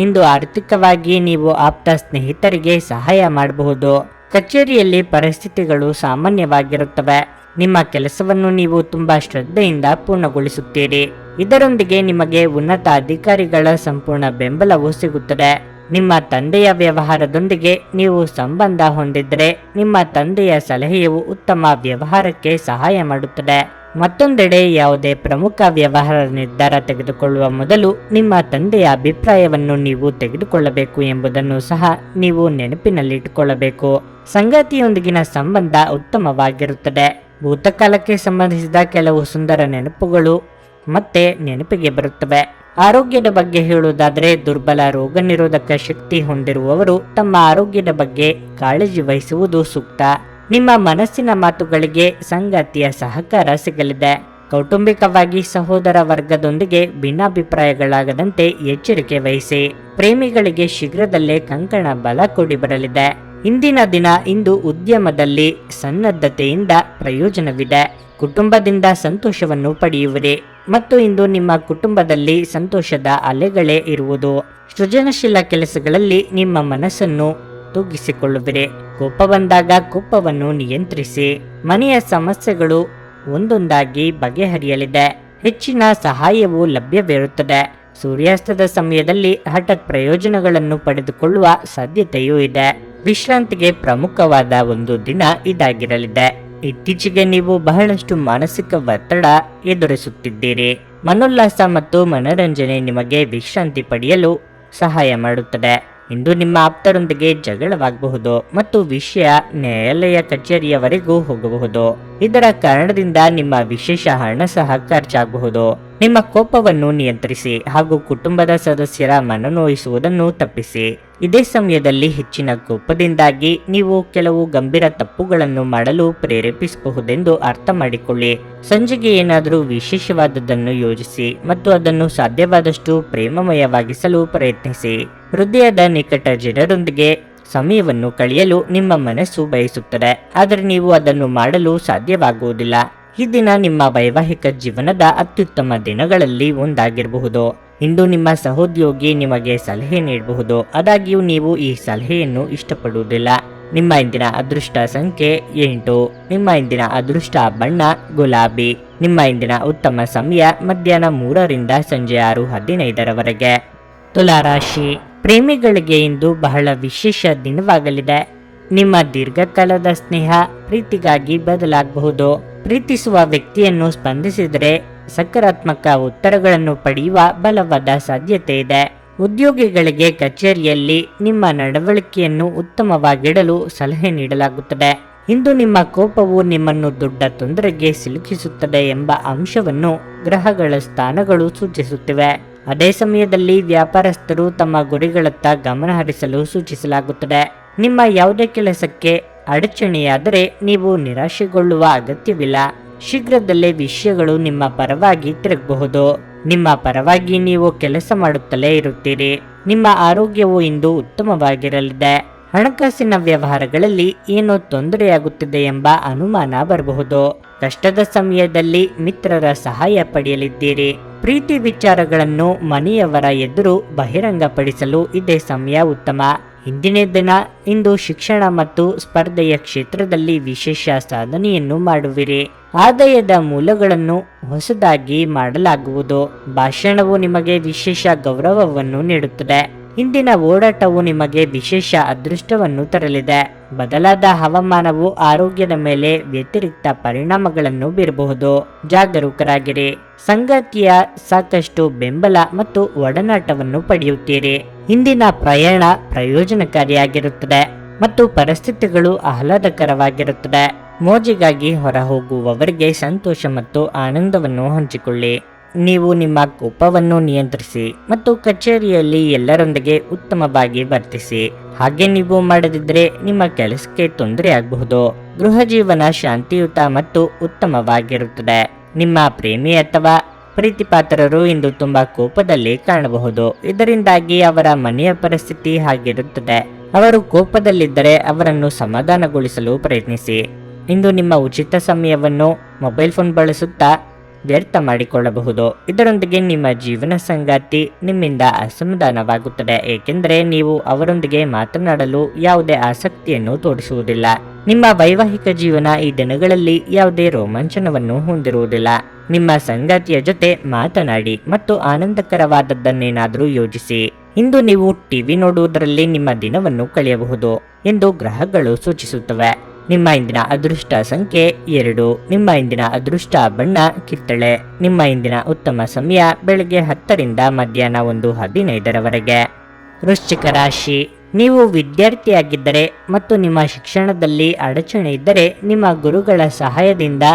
ಇಂದು ಆರ್ಥಿಕವಾಗಿ ನೀವು ಆಪ್ತ ಸ್ನೇಹಿತರಿಗೆ ಸಹಾಯ ಮಾಡಬಹುದು. ಕಚೇರಿಯಲ್ಲಿ ಪರಿಸ್ಥಿತಿಗಳು ಸಾಮಾನ್ಯವಾಗಿರುತ್ತವೆ. ನಿಮ್ಮ ಕೆಲಸವನ್ನು ನೀವು ತುಂಬಾ ಶ್ರದ್ಧೆಯಿಂದ ಪೂರ್ಣಗೊಳಿಸುತ್ತೀರಿ. ಇದರೊಂದಿಗೆ ನಿಮಗೆ ಉನ್ನತ ಅಧಿಕಾರಿಗಳ ಸಂಪೂರ್ಣ ಬೆಂಬಲವೂ ಸಿಗುತ್ತದೆ. ನಿಮ್ಮ ತಂದೆಯ ವ್ಯವಹಾರದೊಂದಿಗೆ ನೀವು ಸಂಬಂಧ ಹೊಂದಿದ್ದರೆ ನಿಮ್ಮ ತಂದೆಯ ಸಲಹೆಯು ಉತ್ತಮ ವ್ಯವಹಾರಕ್ಕೆ ಸಹಾಯ ಮಾಡುತ್ತದೆ. ಮತ್ತೊಂದೆಡೆ ಯಾವುದೇ ಪ್ರಮುಖ ವ್ಯವಹಾರ ನಿರ್ಧಾರ ತೆಗೆದುಕೊಳ್ಳುವ ಮೊದಲು ನಿಮ್ಮ ತಂದೆಯ ಅಭಿಪ್ರಾಯವನ್ನು ನೀವು ತೆಗೆದುಕೊಳ್ಳಬೇಕು ಎಂಬುದನ್ನು ಸಹ ನೀವು ನೆನಪಿನಲ್ಲಿಟ್ಟುಕೊಳ್ಳಬೇಕು. ಸಂಗಾತಿಯೊಂದಿಗಿನ ಸಂಬಂಧ ಉತ್ತಮವಾಗಿರುತ್ತದೆ. ಭೂತಕಾಲಕ್ಕೆ ಸಂಬಂಧಿಸಿದ ಕೆಲವು ಸುಂದರ ನೆನಪುಗಳು ಮತ್ತೆ ನೆನಪಿಗೆ ಬರುತ್ತವೆ. ಆರೋಗ್ಯದ ಬಗ್ಗೆ ಹೇಳುವುದಾದರೆ, ದುರ್ಬಲ ರೋಗ ನಿರೋಧಕ ಶಕ್ತಿ ಹೊಂದಿರುವವರು ತಮ್ಮ ಆರೋಗ್ಯದ ಬಗ್ಗೆ ಕಾಳಜಿ ವಹಿಸುವುದು ಸೂಕ್ತ. ನಿಮ್ಮ ಮನಸ್ಸಿನ ಮಾತುಗಳಿಗೆ ಸಂಗಾತಿಯ ಸಹಕಾರ ಸಿಗಲಿದೆ. ಕೌಟುಂಬಿಕವಾಗಿ ಸಹೋದರ ವರ್ಗದೊಂದಿಗೆ ಭಿನ್ನಾಭಿಪ್ರಾಯಗಳಾಗದಂತೆ ಎಚ್ಚರಿಕೆ ವಹಿಸಿ. ಪ್ರೇಮಿಗಳಿಗೆ ಶೀಘ್ರದಲ್ಲೇ ಕಂಕಣ ಬಲ ಕೂಡಿ ಬರಲಿದೆ. ಇಂದಿನ ದಿನ ಇಂದು ಉದ್ಯಮದಲ್ಲಿ ಸನ್ನದ್ಧತೆಯಿಂದ ಪ್ರಯೋಜನವಿದೆ. ಕುಟುಂಬದಿಂದ ಸಂತೋಷವನ್ನು ಪಡೆಯುವಿರಿ ಮತ್ತು ಇಂದು ನಿಮ್ಮ ಕುಟುಂಬದಲ್ಲಿ ಸಂತೋಷದ ಅಲೆಗಳೇ ಇರುವುದು. ಸೃಜನಶೀಲ ಕೆಲಸಗಳಲ್ಲಿ ನಿಮ್ಮ ಮನಸ್ಸನ್ನು ತೂಗಿಸಿಕೊಳ್ಳುವಿರಿ. ಕೋಪ ಬಂದಾಗ ಕೋಪವನ್ನು ನಿಯಂತ್ರಿಸಿ. ಮನೆಯ ಸಮಸ್ಯೆಗಳು ಒಂದೊಂದಾಗಿ ಬಗೆಹರಿಯಲಿದೆ. ಹೆಚ್ಚಿನ ಸಹಾಯವು ಲಭ್ಯವಿರುತ್ತದೆ. ಸೂರ್ಯಾಸ್ತದ ಸಮಯದಲ್ಲಿ ಹಠಾತ್ ಪ್ರಯೋಜನಗಳನ್ನು ಪಡೆದುಕೊಳ್ಳುವ ಸಾಧ್ಯತೆಯೂ ಇದೆ. ವಿಶ್ರಾಂತಿಗೆ ಪ್ರಮುಖವಾದ ಒಂದು ದಿನ ಇದಾಗಿರಲಿದೆ. ಇತ್ತೀಚೆಗೆ ನೀವು ಬಹಳಷ್ಟು ಮಾನಸಿಕ ಒತ್ತಡ ಎದುರಿಸುತ್ತಿದ್ದೀರಿ. ಮನೋಲ್ಲಾಸ ಮತ್ತು ಮನರಂಜನೆ ನಿಮಗೆ ವಿಶ್ರಾಂತಿ ಪಡೆಯಲು ಸಹಾಯ ಮಾಡುತ್ತದೆ. ಇಂದು ನಿಮ್ಮ ಆಪ್ತರೊಂದಿಗೆ ಜಗಳವಾಗಬಹುದು ಮತ್ತು ವಿಷಯ ನ್ಯಾಯಾಲಯ ಕಚೇರಿಯವರೆಗೂ ಹೋಗಬಹುದು. ಇದರ ಕಾರಣದಿಂದ ನಿಮ್ಮ ವಿಶೇಷ ಹಣ ಸಹ ಖರ್ಚಾಗಬಹುದು. ನಿಮ್ಮ ಕೋಪವನ್ನು ನಿಯಂತ್ರಿಸಿ ಹಾಗೂ ಕುಟುಂಬದ ಸದಸ್ಯರ ಮನನೋಯಿಸುವುದನ್ನು ತಪ್ಪಿಸಿ. ಇದೇ ಸಮಯದಲ್ಲಿ ಹೆಚ್ಚಿನ ಕೋಪದಿಂದಾಗಿ ನೀವು ಕೆಲವು ಗಂಭೀರ ತಪ್ಪುಗಳನ್ನು ಮಾಡಲು ಪ್ರೇರೇಪಿಸಬಹುದೆಂದು ಅರ್ಥ ಮಾಡಿಕೊಳ್ಳಿ. ಸಂಜೆಗೆ ಏನಾದರೂ ವಿಶೇಷವಾದದ್ದನ್ನು ಯೋಜಿಸಿ ಮತ್ತು ಅದನ್ನು ಸಾಧ್ಯವಾದಷ್ಟು ಪ್ರೇಮಮಯವಾಗಿಸಲು ಪ್ರಯತ್ನಿಸಿ. ಹೃದಯದ ನಿಕಟ ಜನರೊಂದಿಗೆ ಸಮಯವನ್ನು ಕಳೆಯಲು ನಿಮ್ಮ ಮನಸ್ಸು ಬಯಸುತ್ತದೆ, ಆದರೆ ನೀವು ಅದನ್ನು ಮಾಡಲು ಸಾಧ್ಯವಾಗುವುದಿಲ್ಲ. ಈ ದಿನ ನಿಮ್ಮ ವೈವಾಹಿಕ ಜೀವನದ ಅತ್ಯುತ್ತಮ ದಿನಗಳಲ್ಲಿ ಒಂದಾಗಿರಬಹುದು. ಇಂದು ನಿಮ್ಮ ಸಹೋದ್ಯೋಗಿ ನಿಮಗೆ ಸಲಹೆ ನೀಡಬಹುದು, ಆದಾಗ್ಯೂ ನೀವು ಈ ಸಲಹೆಯನ್ನು ಇಷ್ಟಪಡುವುದಿಲ್ಲ. ನಿಮ್ಮ ಇಂದಿನ ಅದೃಷ್ಟ ಸಂಖ್ಯೆ 8. ನಿಮ್ಮ ಇಂದಿನ ಅದೃಷ್ಟ ಬಣ್ಣ ಗುಲಾಬಿ. ನಿಮ್ಮ ಇಂದಿನ ಉತ್ತಮ ಸಮಯ ಮಧ್ಯಾಹ್ನ 3ರಿಂದ ಸಂಜೆ 6:15ರವರೆಗೆ. ತುಲಾರಾಶಿ, ಪ್ರೇಮಿಗಳಿಗೆ ಇಂದು ಬಹಳ ವಿಶೇಷ ದಿನವಾಗಲಿದೆ. ನಿಮ್ಮ ದೀರ್ಘಕಾಲದ ಸ್ನೇಹ ಪ್ರೀತಿಗಾಗಿ ಬದಲಾಗಬಹುದು. ಪ್ರೀತಿಸುವ ವ್ಯಕ್ತಿಯನ್ನು ಸ್ಪಂದಿಸಿದರೆ ಸಕಾರಾತ್ಮಕ ಉತ್ತರಗಳನ್ನು ಪಡೆಯುವ ಬಲವಾದ ಸಾಧ್ಯತೆ ಇದೆ. ಉದ್ಯೋಗಿಗಳಿಗೆ ಕಚೇರಿಯಲ್ಲಿ ನಿಮ್ಮ ನಡವಳಿಕೆಯನ್ನು ಉತ್ತಮವಾಗಿಡಲು ಸಲಹೆ ನೀಡಲಾಗುತ್ತದೆ. ಇಂದು ನಿಮ್ಮ ಕೋಪವು ನಿಮ್ಮನ್ನು ದೊಡ್ಡ ತೊಂದರೆಗೆ ಸಿಲುಕಿಸುತ್ತದೆ ಎಂಬ ಅಂಶವನ್ನು ಗ್ರಹಗಳ ಸ್ಥಾನಗಳು ಸೂಚಿಸುತ್ತಿವೆ. ಅದೇ ಸಮಯದಲ್ಲಿ ವ್ಯಾಪಾರಸ್ಥರು ತಮ್ಮ ಗುರಿಗಳತ್ತ ಗಮನ ಹರಿಸಲು ಸೂಚಿಸಲಾಗುತ್ತದೆ. ನಿಮ್ಮ ಯಾವುದೇ ಕೆಲಸಕ್ಕೆ ಅಡಚಣೆಯಾದರೆ ನೀವು ನಿರಾಶೆಗೊಳ್ಳುವ ಅಗತ್ಯವಿಲ್ಲ. ಶೀಘ್ರದಲ್ಲೇ ವಿಷಯಗಳು ನಿಮ್ಮ ಪರವಾಗಿ ತಿರುಗಬಹುದು. ನಿಮ್ಮ ಪರವಾಗಿ ನೀವು ಕೆಲಸ ಮಾಡುತ್ತಲೇ ಇರುತ್ತೀರಿ. ನಿಮ್ಮ ಆರೋಗ್ಯವು ಇಂದು ಉತ್ತಮವಾಗಿರಲಿದೆ. ಹಣಕಾಸಿನ ವ್ಯವಹಾರಗಳಲ್ಲಿ ಏನೋ ತೊಂದರೆಯಾಗುತ್ತಿದೆ ಎಂಬ ಅನುಮಾನ ಬರಬಹುದು. ಕಷ್ಟದ ಸಮಯದಲ್ಲಿ ಮಿತ್ರರ ಸಹಾಯ ಪಡೆಯಲಿದ್ದೀರಿ. ಪ್ರೀತಿ ವಿಚಾರಗಳನ್ನು ಮನೆಯವರ ಎದುರು ಬಹಿರಂಗಪಡಿಸಲು ಇದೇ ಸಮಯ ಉತ್ತಮ. ಇಂದಿನ ದಿನ ಇಂದು ಶಿಕ್ಷಣ ಮತ್ತು ಸ್ಪರ್ಧೆಯ ಕ್ಷೇತ್ರದಲ್ಲಿ ವಿಶೇಷ ಸಾಧನೆಯನ್ನು ಮಾಡುವಿರಿ. ಆದಾಯದ ಮೂಲಗಳನ್ನು ಹೊಸದಾಗಿ ಮಾಡಲಾಗುವುದು. ಭಾಷಣವು ನಿಮಗೆ ವಿಶೇಷ ಗೌರವವನ್ನು ನೀಡುತ್ತದೆ. ಇಂದಿನ ಓಡಾಟವು ನಿಮಗೆ ವಿಶೇಷ ಅದೃಷ್ಟವನ್ನು ತರಲಿದೆ. ಬದಲಾದ ಹವಾಮಾನವು ಆರೋಗ್ಯದ ಮೇಲೆ ವ್ಯತಿರಿಕ್ತ ಪರಿಣಾಮಗಳನ್ನು ಬೀರಬಹುದು. ಜಾಗರೂಕರಾಗಿರಿ. ಸಂಗಾತಿಯ ಸಾಕಷ್ಟು ಬೆಂಬಲ ಮತ್ತು ಒಡನಾಟವನ್ನು ಪಡೆಯುತ್ತೀರಿ. ಇಂದಿನ ಪ್ರಯಾಣ ಪ್ರಯೋಜನಕಾರಿಯಾಗಿರುತ್ತದೆ ಮತ್ತು ಪರಿಸ್ಥಿತಿಗಳು ಆಹ್ಲಾದಕರವಾಗಿರುತ್ತದೆ. ಮೋಜಿಗಾಗಿ ಹೊರಹೋಗುವವರಿಗೆ ಸಂತೋಷ ಮತ್ತು ಆನಂದವನ್ನು ಹಂಚಿಕೊಳ್ಳಿ. ನೀವು ನಿಮ್ಮ ಕೋಪವನ್ನು ನಿಯಂತ್ರಿಸಿ ಮತ್ತು ಕಚೇರಿಯಲ್ಲಿ ಎಲ್ಲರೊಂದಿಗೆ ಉತ್ತಮವಾಗಿ ವರ್ತಿಸಿ. ಹಾಗೆ ನೀವು ಮಾಡದಿದ್ದರೆ ನಿಮ್ಮ ಕೆಲಸಕ್ಕೆ ತೊಂದರೆಯಾಗಬಹುದು. ಗೃಹ ಜೀವನ ಶಾಂತಿಯುತ ಮತ್ತು ಉತ್ತಮವಾಗಿರುತ್ತದೆ. ನಿಮ್ಮ ಪ್ರೇಮಿ ಅಥವಾ ಪ್ರೀತಿಪಾತ್ರರು ಇಂದು ತುಂಬಾ ಕೋಪದಲ್ಲಿ ಕಾಣಬಹುದು. ಇದರಿಂದಾಗಿ ಅವರ ಮನೆಯ ಪರಿಸ್ಥಿತಿ ಹಾಗಿರುತ್ತದೆ. ಅವರು ಕೋಪದಲ್ಲಿದ್ದರೆ ಅವರನ್ನು ಸಮಾಧಾನಗೊಳಿಸಲು ಪ್ರಯತ್ನಿಸಿ. ಇಂದು ನಿಮ್ಮ ಉಚಿತ ಸಮಯವನ್ನು ಮೊಬೈಲ್ ಫೋನ್ ಬಳಸುತ್ತಾ ವ್ಯರ್ಥ ಮಾಡಿಕೊಳ್ಳಬಹುದು. ಇದರೊಂದಿಗೆ ನಿಮ್ಮ ಜೀವನ ಸಂಗಾತಿ ನಿಮ್ಮಿಂದ ಅಸಮಾಧಾನವಾಗುತ್ತದೆ, ಏಕೆಂದರೆ ನೀವು ಅವರೊಂದಿಗೆ ಮಾತನಾಡಲು ಯಾವುದೇ ಆಸಕ್ತಿಯನ್ನು ತೋರಿಸುವುದಿಲ್ಲ. ನಿಮ್ಮ ವೈವಾಹಿಕ ಜೀವನ ಈ ದಿನಗಳಲ್ಲಿ ಯಾವುದೇ ರೋಮಾಂಚನವನ್ನು ಹೊಂದಿರುವುದಿಲ್ಲ. ನಿಮ್ಮ ಸಂಗಾತಿಯ ಜೊತೆ ಮಾತನಾಡಿ ಮತ್ತು ಆನಂದಕರವಾದದ್ದನ್ನೇನಾದರೂ ಯೋಜಿಸಿ. ಇಂದು ನೀವು ಟಿವಿ ನೋಡುವುದರಲ್ಲಿ ನಿಮ್ಮ ದಿನವನ್ನು ಕಳೆಯಬಹುದು ಎಂದು ಗ್ರಹಗಳು ಸೂಚಿಸುತ್ತವೆ. ನಿಮ್ಮ ಇಂದಿನ ಅದೃಷ್ಟ ಸಂಖ್ಯೆ 2. ನಿಮ್ಮ ಇಂದಿನ ಅದೃಷ್ಟ ಬಣ್ಣ ಕಿತ್ತಳೆ. ನಿಮ್ಮ ಇಂದಿನ ಉತ್ತಮ ಸಮಯ ಬೆಳಗ್ಗೆ 10ರಿಂದ ಮಧ್ಯಾಹ್ನ 1:15ರವರೆಗೆ. ವೃಶ್ಚಿಕ ರಾಶಿ, ನೀವು ವಿದ್ಯಾರ್ಥಿಯಾಗಿದ್ದರೆ ಮತ್ತು ನಿಮ್ಮ ಶಿಕ್ಷಣದಲ್ಲಿ ಅಡಚಣೆ ಇದ್ದರೆ ನಿಮ್ಮ ಗುರುಗಳ ಸಹಾಯದಿಂದ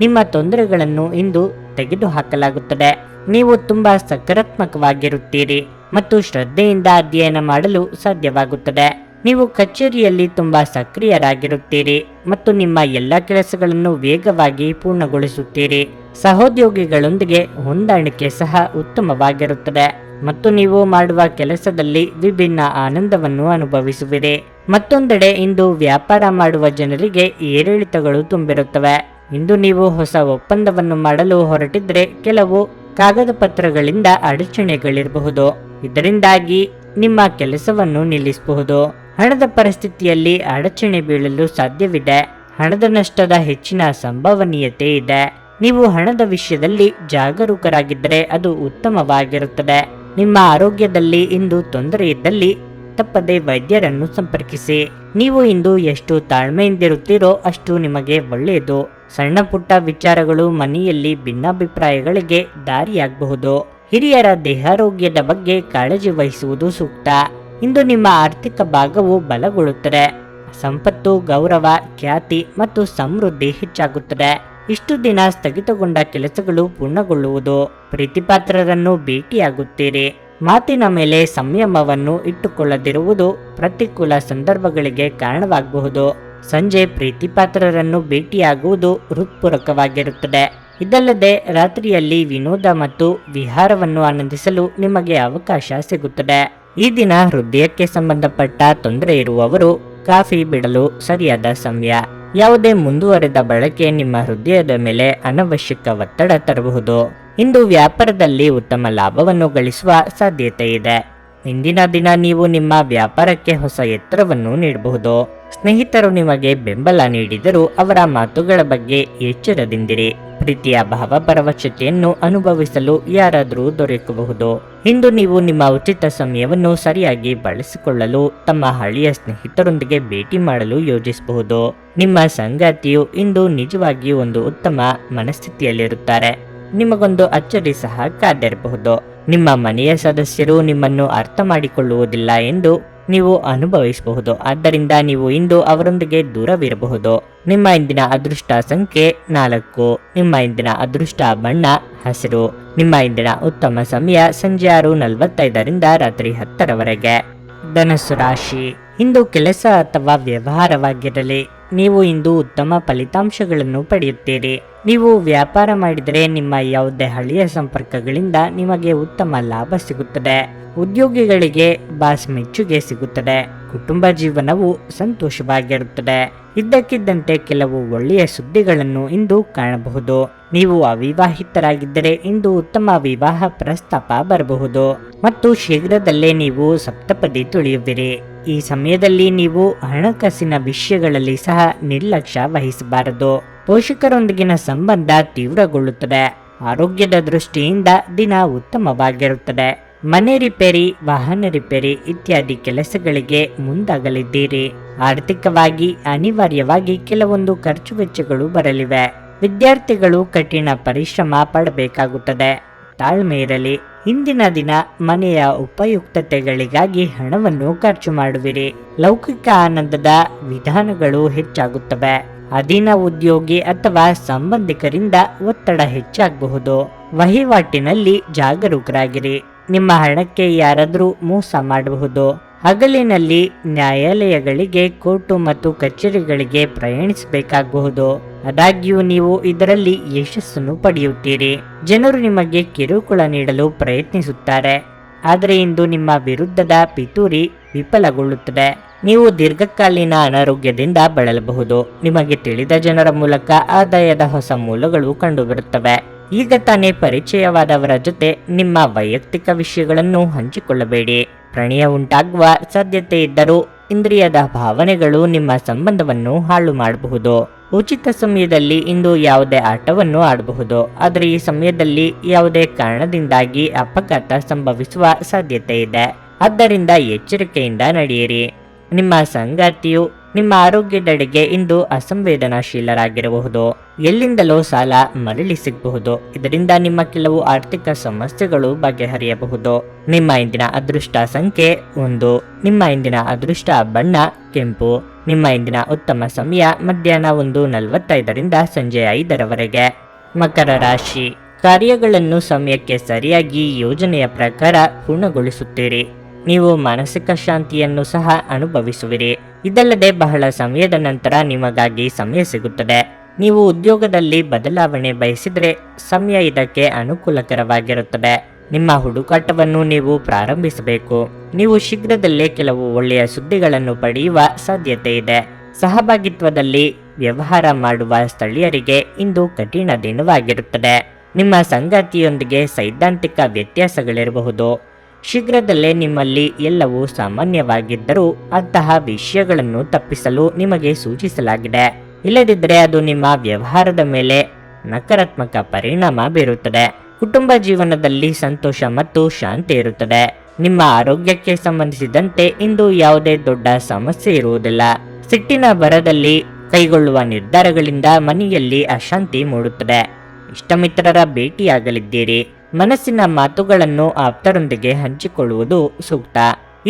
ನಿಮ್ಮ ತೊಂದರೆಗಳನ್ನು ಇಂದು ತೆಗೆದುಹಾಕಲಾಗುತ್ತದೆ. ನೀವು ತುಂಬಾ ಸಕಾರಾತ್ಮಕವಾಗಿರುತ್ತೀರಿ ಮತ್ತು ಶ್ರದ್ಧೆಯಿಂದ ಅಧ್ಯಯನ ಮಾಡಲು ಸಾಧ್ಯವಾಗುತ್ತದೆ. ನೀವು ಕಚೇರಿಯಲ್ಲಿ ತುಂಬಾ ಸಕ್ರಿಯರಾಗಿರುತ್ತೀರಿ ಮತ್ತು ನಿಮ್ಮ ಎಲ್ಲ ಕೆಲಸಗಳನ್ನು ವೇಗವಾಗಿ ಪೂರ್ಣಗೊಳಿಸುತ್ತೀರಿ. ಸಹೋದ್ಯೋಗಿಗಳೊಂದಿಗೆ ಹೊಂದಾಣಿಕೆ ಸಹ ಉತ್ತಮವಾಗಿರುತ್ತದೆ ಮತ್ತು ನೀವು ಮಾಡುವ ಕೆಲಸದಲ್ಲಿ ವಿಭಿನ್ನ ಆನಂದವನ್ನು ಅನುಭವಿಸುವಿರಿ. ಮತ್ತೊಂದೆಡೆ ಇಂದು ವ್ಯಾಪಾರ ಮಾಡುವ ಜನರಿಗೆ ಏರಿಳಿತಗಳು ತುಂಬಿರುತ್ತವೆ. ಇಂದು ನೀವು ಹೊಸ ಒಪ್ಪಂದವನ್ನು ಮಾಡಲು ಹೊರಟಿದ್ರೆ ಕೆಲವು ಕಾಗದ ಪತ್ರಗಳಿಂದ ಅಡಚಣೆಗಳಿರಬಹುದು. ಇದರಿಂದಾಗಿ ನಿಮ್ಮ ಕೆಲಸವನ್ನು ನಿಲ್ಲಿಸಬಹುದು. ಹಣದ ಪರಿಸ್ಥಿತಿಯಲ್ಲಿ ಅಡಚಣೆ ಬೀಳಲು ಸಾಧ್ಯವಿದೆ. ಹಣದ ನಷ್ಟದ ಹೆಚ್ಚಿನ ಸಂಭವನೀಯತೆ ಇದೆ. ನೀವು ಹಣದ ವಿಷಯದಲ್ಲಿ ಜಾಗರೂಕರಾಗಿದ್ದರೆ ಅದು ಉತ್ತಮವಾಗಿರುತ್ತದೆ. ನಿಮ್ಮ ಆರೋಗ್ಯದಲ್ಲಿ ಇಂದು ತೊಂದರೆ ಇದ್ದಲ್ಲಿ ತಪ್ಪದೆ ವೈದ್ಯರನ್ನು ಸಂಪರ್ಕಿಸಿ. ನೀವು ಇಂದು ಎಷ್ಟು ತಾಳ್ಮೆಯಿಂದಿರುತ್ತೀರೋ ಅಷ್ಟು ನಿಮಗೆ ಒಳ್ಳೆಯದು. ಸಣ್ಣ ಪುಟ್ಟ ವಿಚಾರಗಳು ಮನೆಯಲ್ಲಿ ಭಿನ್ನಾಭಿಪ್ರಾಯಗಳಿಗೆ ದಾರಿಯಾಗಬಹುದು. ಹಿರಿಯರ ದೇಹಾರೋಗ್ಯದ ಬಗ್ಗೆ ಕಾಳಜಿ ವಹಿಸುವುದು ಸೂಕ್ತ. ಇಂದು ನಿಮ್ಮ ಆರ್ಥಿಕ ಭಾಗವು ಬಲಗೊಳ್ಳುತ್ತದೆ. ಸಂಪತ್ತು, ಗೌರವ, ಖ್ಯಾತಿ ಮತ್ತು ಸಮೃದ್ಧಿ ಹೆಚ್ಚಾಗುತ್ತದೆ. ಇಷ್ಟು ದಿನ ಸ್ಥಗಿತಗೊಂಡ ಕೆಲಸಗಳು ಪೂರ್ಣಗೊಳ್ಳುವುದು. ಪ್ರೀತಿಪಾತ್ರರನ್ನು ಭೇಟಿಯಾಗುತ್ತೀರಿ. ಮಾತಿನ ಮೇಲೆ ಸಂಯಮವನ್ನು ಇಟ್ಟುಕೊಳ್ಳದಿರುವುದು ಪ್ರತಿಕೂಲ ಸಂದರ್ಭಗಳಿಗೆ ಕಾರಣವಾಗಬಹುದು. ಸಂಜೆ ಪ್ರೀತಿಪಾತ್ರರನ್ನು ಭೇಟಿಯಾಗುವುದು ಹೃತ್ಪೂರ್ವಕವಾಗಿರುತ್ತದೆ. ಇದಲ್ಲದೆ ರಾತ್ರಿಯಲ್ಲಿ ವಿನೋದ ಮತ್ತು ವಿಹಾರವನ್ನು ಆನಂದಿಸಲು ನಿಮಗೆ ಅವಕಾಶ ಸಿಗುತ್ತದೆ. ಈ ದಿನ ಹೃದಯಕ್ಕೆ ಸಂಬಂಧಪಟ್ಟ ತೊಂದರೆ ಇರುವವರು ಕಾಫಿ ಬಿಡಲು ಸರಿಯಾದ ಸಮಯ. ಯಾವುದೇ ಮುಂದುವರೆದ ಬಳಕೆ ನಿಮ್ಮ ಹೃದಯದ ಮೇಲೆ ಅನವಶ್ಯಕ ಒತ್ತಡ ತರಬಹುದು. ಇಂದು ವ್ಯಾಪಾರದಲ್ಲಿ ಉತ್ತಮ ಲಾಭವನ್ನು ಗಳಿಸುವ ಸಾಧ್ಯತೆ ಇದೆ. ಇಂದಿನ ದಿನ ನೀವು ನಿಮ್ಮ ವ್ಯಾಪಾರಕ್ಕೆ ಹೊಸ ಎತ್ತರವನ್ನು ನೀಡಬಹುದು. ಸ್ನೇಹಿತರು ನಿಮಗೆ ಬೆಂಬಲ ನೀಡಿದರೂ ಅವರ ಮಾತುಗಳ ಬಗ್ಗೆ ಎಚ್ಚರದಿಂದಿರಿ. ಪ್ರೀತಿಯ ಭಾವಪರವಶತೆಯನ್ನು ಅನುಭವಿಸಲು ಯಾರಾದರೂ ದೊರಕಬಹುದು. ಇಂದು ನೀವು ನಿಮ್ಮ ಉಚಿತ ಸಮಯವನ್ನು ಸರಿಯಾಗಿ ಬಳಸಿಕೊಳ್ಳಲು ತಮ್ಮ ಹಳೆಯ ಸ್ನೇಹಿತರೊಂದಿಗೆ ಭೇಟಿ ಮಾಡಲು ಯೋಜಿಸಬಹುದು. ನಿಮ್ಮ ಸಂಗಾತಿಯು ಇಂದು ನಿಜವಾಗಿಯೂ ಒಂದು ಉತ್ತಮ ಮನಸ್ಥಿತಿಯಲ್ಲಿರುತ್ತಾರೆ. ನಿಮಗೊಂದು ಅಚ್ಚರಿ ಸಹ ಕಾದಿರಬಹುದು. ನಿಮ್ಮ ಮನೆಯ ಸದಸ್ಯರು ನಿಮ್ಮನ್ನು ಅರ್ಥ ಮಾಡಿಕೊಳ್ಳುವುದಿಲ್ಲ ಎಂದು ನೀವು ಅನುಭವಿಸಬಹುದು. ಆದ್ದರಿಂದ ನೀವು ಇಂದು ಅವರೊಂದಿಗೆ ದೂರವಿರಬಹುದು. ನಿಮ್ಮ ಇಂದಿನ ಅದೃಷ್ಟ ಸಂಖ್ಯೆ 4. ನಿಮ್ಮ ಇಂದಿನ ಅದೃಷ್ಟ ಬಣ್ಣ ಹಸಿರು. ನಿಮ್ಮ ಇಂದಿನ ಉತ್ತಮ ಸಮಯ ಸಂಜೆ 6:45 ರಾತ್ರಿ 10ರವರೆಗೆ. ಧನಸ್ಸು ರಾಶಿ. ಇಂದು ಕೆಲಸ ಅಥವಾ ವ್ಯವಹಾರವಾಗಿರಲಿ, ನೀವು ಇಂದು ಉತ್ತಮ ಫಲಿತಾಂಶಗಳನ್ನು ಪಡೆಯುತ್ತೀರಿ. ನೀವು ವ್ಯಾಪಾರ ಮಾಡಿದರೆ ನಿಮ್ಮ ಯಾವುದೇ ಹಳೆಯ ಸಂಪರ್ಕಗಳಿಂದ ನಿಮಗೆ ಉತ್ತಮ ಲಾಭ ಸಿಗುತ್ತದೆ. ಉದ್ಯೋಗಿಗಳಿಗೆ ಬಾಸ್ ಮೆಚ್ಚುಗೆ ಸಿಗುತ್ತದೆ. ಕುಟುಂಬ ಜೀವನವು ಸಂತೋಷವಾಗಿರುತ್ತದೆ. ಇದ್ದಕ್ಕಿದ್ದಂತೆ ಕೆಲವು ಒಳ್ಳೆಯ ಸುದ್ದಿಗಳನ್ನು ಇಂದು ಕಾಣಬಹುದು. ನೀವು ಅವಿವಾಹಿತರಾಗಿದ್ದರೆ ಇಂದು ಉತ್ತಮ ವಿವಾಹ ಪ್ರಸ್ತಾಪ ಬರಬಹುದು ಮತ್ತು ಶೀಘ್ರದಲ್ಲೇ ನೀವು ಸಪ್ತಪದಿ ತುಳಿಯುವಿರಿ. ಈ ಸಮಯದಲ್ಲಿ ನೀವು ಹಣಕಾಸಿನ ವಿಷಯಗಳಲ್ಲಿ ಸಹ ನಿರ್ಲಕ್ಷ್ಯ ವಹಿಸಬಾರದು. ಪೋಷಕರೊಂದಿಗಿನ ಸಂಬಂಧ ತೀವ್ರಗೊಳ್ಳುತ್ತದೆ. ಆರೋಗ್ಯದ ದೃಷ್ಟಿಯಿಂದ ದಿನ ಉತ್ತಮವಾಗಿರುತ್ತದೆ. ಮನೆ ರಿಪೇರಿ, ವಾಹನ ರಿಪೇರಿ ಇತ್ಯಾದಿ ಕೆಲಸಗಳಿಗೆ ಮುಂದಾಗಲಿದ್ದೀರಿ. ಆರ್ಥಿಕವಾಗಿ ಅನಿವಾರ್ಯವಾಗಿ ಕೆಲವೊಂದು ಖರ್ಚು ವೆಚ್ಚಗಳು ಬರಲಿವೆ. ವಿದ್ಯಾರ್ಥಿಗಳು ಕಠಿಣ ಪರಿಶ್ರಮ ಪಡಬೇಕಾಗುತ್ತದೆ. ತಾಳ್ಮೆ ಇರಲಿ. ಇಂದಿನ ದಿನ ಮನೆಯ ಉಪಯುಕ್ತತೆಗಳಿಗಾಗಿ ಹಣವನ್ನು ಖರ್ಚು ಮಾಡುವಿರಿ. ಲೌಕಿಕ ಆನಂದದ ವಿಧಾನಗಳು ಹೆಚ್ಚಾಗುತ್ತವೆ. ಅಧೀನ ಉದ್ಯೋಗಿ ಅಥವಾ ಸಂಬಂಧಿಕರಿಂದ ಒತ್ತಡ ಹೆಚ್ಚಾಗಬಹುದು. ವಹಿವಾಟಿನಲ್ಲಿ ಜಾಗರೂಕರಾಗಿರಿ. ನಿಮ್ಮ ಹಣಕ್ಕೆ ಯಾರಾದರೂ ಮೋಸ ಮಾಡಬಹುದು. ಹಗಲಿನಲ್ಲಿ ನ್ಯಾಯಾಲಯಗಳಿಗೆ, ಕೋರ್ಟು ಮತ್ತು ಕಚೇರಿಗಳಿಗೆ ಪ್ರಯಾಣಿಸಬೇಕಾಗಬಹುದು. ಆದಾಗ್ಯೂ ನೀವು ಇದರಲ್ಲಿ ಯಶಸ್ಸನ್ನು ಪಡೆಯುತ್ತೀರಿ. ಜನರು ನಿಮಗೆ ಕಿರುಕುಳ ನೀಡಲು ಪ್ರಯತ್ನಿಸುತ್ತಾರೆ, ಆದರೆ ಇಂದು ನಿಮ್ಮ ವಿರುದ್ಧದ ಪಿತೂರಿ ವಿಫಲಗೊಳ್ಳುತ್ತದೆ. ನೀವು ದೀರ್ಘಕಾಲೀನ ಅನಾರೋಗ್ಯದಿಂದ ಬಳಲಬಹುದು. ನಿಮಗೆ ತಿಳಿದ ಜನರ ಮೂಲಕ ಆದಾಯದ ಹೊಸ ಮೂಲಗಳು ಕಂಡುಬರುತ್ತವೆ. ಈಗ ತಾನೇ ಪರಿಚಯವಾದವರ ಜೊತೆ ನಿಮ್ಮ ವೈಯಕ್ತಿಕ ವಿಷಯಗಳನ್ನು ಹಂಚಿಕೊಳ್ಳಬೇಡಿ. ಪ್ರಣಯ ಉಂಟಾಗುವ ಸಾಧ್ಯತೆ ಇದ್ದರೂ ಇಂದ್ರಿಯದ ಭಾವನೆಗಳು ನಿಮ್ಮ ಸಂಬಂಧವನ್ನು ಹಾಳು ಮಾಡಬಹುದು. ಉಚಿತ ಸಮಯದಲ್ಲಿ ಇಂದು ಯಾವುದೇ ಆಟವನ್ನು ಆಡಬಹುದು, ಆದರೆ ಈ ಸಮಯದಲ್ಲಿ ಯಾವುದೇ ಕಾರಣದಿಂದಾಗಿ ಅಪಘಾತ ಸಂಭವಿಸುವ ಸಾಧ್ಯತೆ ಇದೆ. ಆದ್ದರಿಂದ ಎಚ್ಚರಿಕೆಯಿಂದ ನಡೆಯಿರಿ. ನಿಮ್ಮ ಸಂಗಾತಿಯು ನಿಮ್ಮ ಆರೋಗ್ಯದೆಡೆಗೆ ಇಂದು ಅಸಂವೇದನಾಶೀಲರಾಗಿರಬಹುದು. ಎಲ್ಲಿಂದಲೋ ಸಾಲ ಮರಳಿ ಸಿಗಬಹುದು. ಇದರಿಂದ ನಿಮ್ಮ ಕೆಲವು ಆರ್ಥಿಕ ಸಮಸ್ಯೆಗಳು ಬಗೆಹರಿಯಬಹುದು. ನಿಮ್ಮ ಇಂದಿನ ಅದೃಷ್ಟ ಸಂಖ್ಯೆ 1. ನಿಮ್ಮ ಇಂದಿನ ಅದೃಷ್ಟ ಬಣ್ಣ ಕೆಂಪು. ನಿಮ್ಮ ಇಂದಿನ ಉತ್ತಮ ಸಮಯ ಮಧ್ಯಾಹ್ನ 1:45 ಸಂಜೆ 5ರವರೆಗೆ. ಮಕರ ರಾಶಿ. ಕಾರ್ಯಗಳನ್ನು ಸಮಯಕ್ಕೆ ಸರಿಯಾಗಿ ಯೋಜನೆಯ ಪ್ರಕಾರ ಪೂರ್ಣಗೊಳಿಸುತ್ತೀರಿ. ನೀವು ಮಾನಸಿಕ ಶಾಂತಿಯನ್ನು ಸಹ ಅನುಭವಿಸುವಿರಿ. ಇದಲ್ಲದೆ ಬಹಳ ಸಮಯದ ನಂತರ ನಿಮಗಾಗಿ ಸಮಯ ಸಿಗುತ್ತದೆ. ನೀವು ಉದ್ಯೋಗದಲ್ಲಿ ಬದಲಾವಣೆ ಬಯಸಿದರೆ ಸಮಯ ಇದಕ್ಕೆ ಅನುಕೂಲಕರವಾಗಿರುತ್ತದೆ. ನಿಮ್ಮ ಹುಡುಕಾಟವನ್ನು ನೀವು ಪ್ರಾರಂಭಿಸಬೇಕು. ನೀವು ಶೀಘ್ರದಲ್ಲೇ ಕೆಲವು ಒಳ್ಳೆಯ ಸುದ್ದಿಗಳನ್ನು ಪಡೆಯುವ ಸಾಧ್ಯತೆ ಇದೆ. ಸಹಭಾಗಿತ್ವದಲ್ಲಿ ವ್ಯವಹಾರ ಮಾಡುವ ಸ್ಥಳೀಯರಿಗೆ ಇಂದು ಕಠಿಣ ದಿನವಾಗಿರುತ್ತದೆ. ನಿಮ್ಮ ಸಂಗಾತಿಯೊಂದಿಗೆ ಸೈದ್ಧಾಂತಿಕ ವ್ಯತ್ಯಾಸಗಳಿರಬಹುದು. ಶೀಘ್ರದಲ್ಲೇ ನಿಮ್ಮಲ್ಲಿ ಎಲ್ಲವೂ ಸಾಮಾನ್ಯವಾಗಿದ್ದರೂ ಅಂತಹ ವಿಷಯಗಳನ್ನು ತಪ್ಪಿಸಲು ನಿಮಗೆ ಸೂಚಿಸಲಾಗಿದೆ. ಇಲ್ಲದಿದ್ದರೆ ಅದು ನಿಮ್ಮ ವ್ಯವಹಾರದ ಮೇಲೆ ನಕಾರಾತ್ಮಕ ಪರಿಣಾಮ ಬೀರುತ್ತದೆ. ಕುಟುಂಬ ಜೀವನದಲ್ಲಿ ಸಂತೋಷ ಮತ್ತು ಶಾಂತಿ ಇರುತ್ತದೆ. ನಿಮ್ಮ ಆರೋಗ್ಯಕ್ಕೆ ಸಂಬಂಧಿಸಿದಂತೆ ಇಂದು ಯಾವುದೇ ದೊಡ್ಡ ಸಮಸ್ಯೆ ಇರುವುದಿಲ್ಲ. ಸಿಟ್ಟಿನ ಭರದಲ್ಲಿ ಕೈಗೊಳ್ಳುವ ನಿರ್ಧಾರಗಳಿಂದ ಮನೆಯಲ್ಲಿ ಅಶಾಂತಿ ಮೂಡುತ್ತದೆ. ಇಷ್ಟಮಿತ್ರರ ಭೇಟಿಯಾಗಲಿದ್ದೀರಿ. ಮನಸ್ಸಿನ ಮಾತುಗಳನ್ನು ಆಪ್ತರೊಂದಿಗೆ ಹಂಚಿಕೊಳ್ಳುವುದು ಸೂಕ್ತ.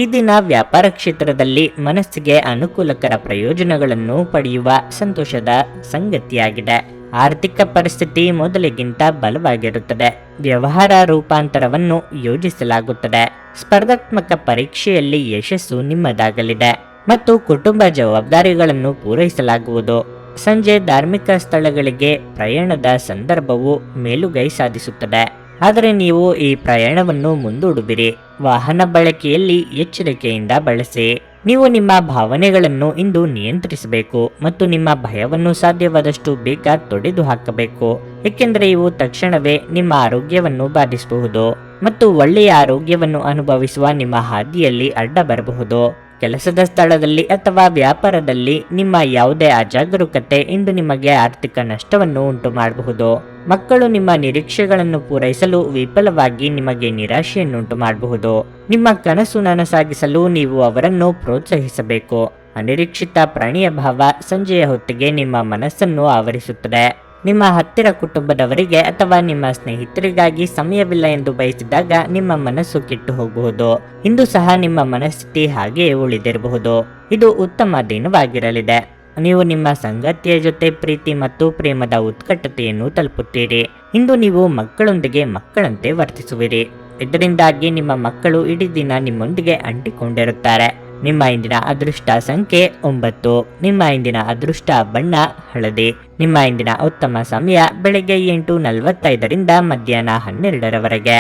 ಈ ದಿನ ವ್ಯಾಪಾರ ಕ್ಷೇತ್ರದಲ್ಲಿ ಮನಸ್ಸಿಗೆ ಅನುಕೂಲಕರ ಪ್ರಯೋಜನಗಳನ್ನು ಪಡೆಯುವ ಸಂತೋಷದ ಸಂಗತಿಯಾಗಿದೆ. ಆರ್ಥಿಕ ಪರಿಸ್ಥಿತಿ ಮೊದಲಿಗಿಂತ ಬಲವಾಗಿರುತ್ತದೆ. ವ್ಯವಹಾರ ರೂಪಾಂತರವನ್ನು ಯೋಜಿಸಲಾಗುತ್ತದೆ. ಸ್ಪರ್ಧಾತ್ಮಕ ಪರೀಕ್ಷೆಯಲ್ಲಿ ಯಶಸ್ಸು ನಿಮ್ಮದಾಗಲಿದೆ ಮತ್ತು ಕುಟುಂಬ ಜವಾಬ್ದಾರಿಗಳನ್ನು ಪೂರೈಸಲಾಗುವುದು. ಸಂಜೆ ಧಾರ್ಮಿಕ ಸ್ಥಳಗಳಿಗೆ ಪ್ರಯಾಣದ ಸಂದರ್ಭವು ಮೇಲುಗೈ ಸಾಧಿಸುತ್ತದೆ, ಆದರೆ ನೀವು ಈ ಪ್ರಯಾಣವನ್ನು ಮುಂದೂಡುವಿರಿ. ವಾಹನ ಬಳಕೆಯಲ್ಲಿ ಎಚ್ಚರಿಕೆಯಿಂದ ಬಳಸಿ. ನೀವು ನಿಮ್ಮ ಭಾವನೆಗಳನ್ನು ಇಂದು ನಿಯಂತ್ರಿಸಬೇಕು ಮತ್ತು ನಿಮ್ಮ ಭಯವನ್ನು ಸಾಧ್ಯವಾದಷ್ಟು ಬೇಗ ತೊಡೆದು ಹಾಕಬೇಕು, ಏಕೆಂದರೆ ಇವು ತಕ್ಷಣವೇ ನಿಮ್ಮ ಆರೋಗ್ಯವನ್ನು ಬಾಧಿಸಬಹುದು ಮತ್ತು ಒಳ್ಳೆಯ ಆರೋಗ್ಯವನ್ನು ಅನುಭವಿಸುವ ನಿಮ್ಮ ಹಾದಿಯಲ್ಲಿ ಅಡ್ಡ ಬರಬಹುದು. ಕೆಲಸದ ಸ್ಥಳದಲ್ಲಿ ಅಥವಾ ವ್ಯಾಪಾರದಲ್ಲಿ ನಿಮ್ಮ ಯಾವುದೇ ಅಜಾಗರೂಕತೆ ಇಂದು ನಿಮಗೆ ಆರ್ಥಿಕ ನಷ್ಟವನ್ನು ಉಂಟು ಮಾಡಬಹುದು. ಮಕ್ಕಳು ನಿಮ್ಮ ನಿರೀಕ್ಷೆಗಳನ್ನು ಪೂರೈಸಲು ವಿಫಲವಾಗಿ ನಿಮಗೆ ನಿರಾಶೆಯನ್ನುಂಟು ಮಾಡಬಹುದು. ನಿಮ್ಮ ಕನಸು ನನಸಾಗಿಸಲು ನೀವು ಅವರನ್ನು ಪ್ರೋತ್ಸಾಹಿಸಬೇಕು. ಅನಿರೀಕ್ಷಿತ ಪ್ರಾಣಿಯ ಭಾವ ಸಂಜೆಯ ಹೊತ್ತಿಗೆ ನಿಮ್ಮ ಮನಸ್ಸನ್ನು ಆವರಿಸುತ್ತದೆ. ನಿಮ್ಮ ಹತ್ತಿರ ಕುಟುಂಬದವರಿಗೆ ಅಥವಾ ನಿಮ್ಮ ಸ್ನೇಹಿತರಿಗಾಗಿ ಸಮಯವಿಲ್ಲ ಎಂದು ಬಯಸಿದಾಗ ನಿಮ್ಮ ಮನಸ್ಸು ಕೆಟ್ಟು ಹೋಗಬಹುದು. ಇಂದು ಸಹ ನಿಮ್ಮ ಮನಸ್ಥಿತಿ ಹಾಗೆಯೇ ಉಳಿದಿರಬಹುದು. ಇದು ಉತ್ತಮ ದಿನವಾಗಿರಲಿದೆ. ನೀವು ನಿಮ್ಮ ಸಂಗಾತಿಯ ಜೊತೆ ಪ್ರೀತಿ ಮತ್ತು ಪ್ರೇಮದ ಉತ್ಕಟತೆಯನ್ನು ತಲುಪುತ್ತೀರಿ. ಇಂದು ನೀವು ಮಕ್ಕಳೊಂದಿಗೆ ಮಕ್ಕಳಂತೆ ವರ್ತಿಸುವಿರಿ. ಇದರಿಂದಾಗಿ ನಿಮ್ಮ ಮಕ್ಕಳು ಇಡೀ ದಿನ ನಿಮ್ಮೊಂದಿಗೆ ಅಂಟಿಕೊಂಡಿರುತ್ತಾರೆ. ನಿಮ್ಮ ಇಂದಿನ ಅದೃಷ್ಟ ಸಂಖ್ಯೆ 9. ನಿಮ್ಮ ಇಂದಿನ ಅದೃಷ್ಟ ಬಣ್ಣ ಹಳದಿ. ನಿಮ್ಮ ಇಂದಿನ ಉತ್ತಮ ಸಮಯ ಬೆಳಗ್ಗೆ 8:45ರಿಂದ ಮಧ್ಯಾಹ್ನ 12ರವರೆಗೆ.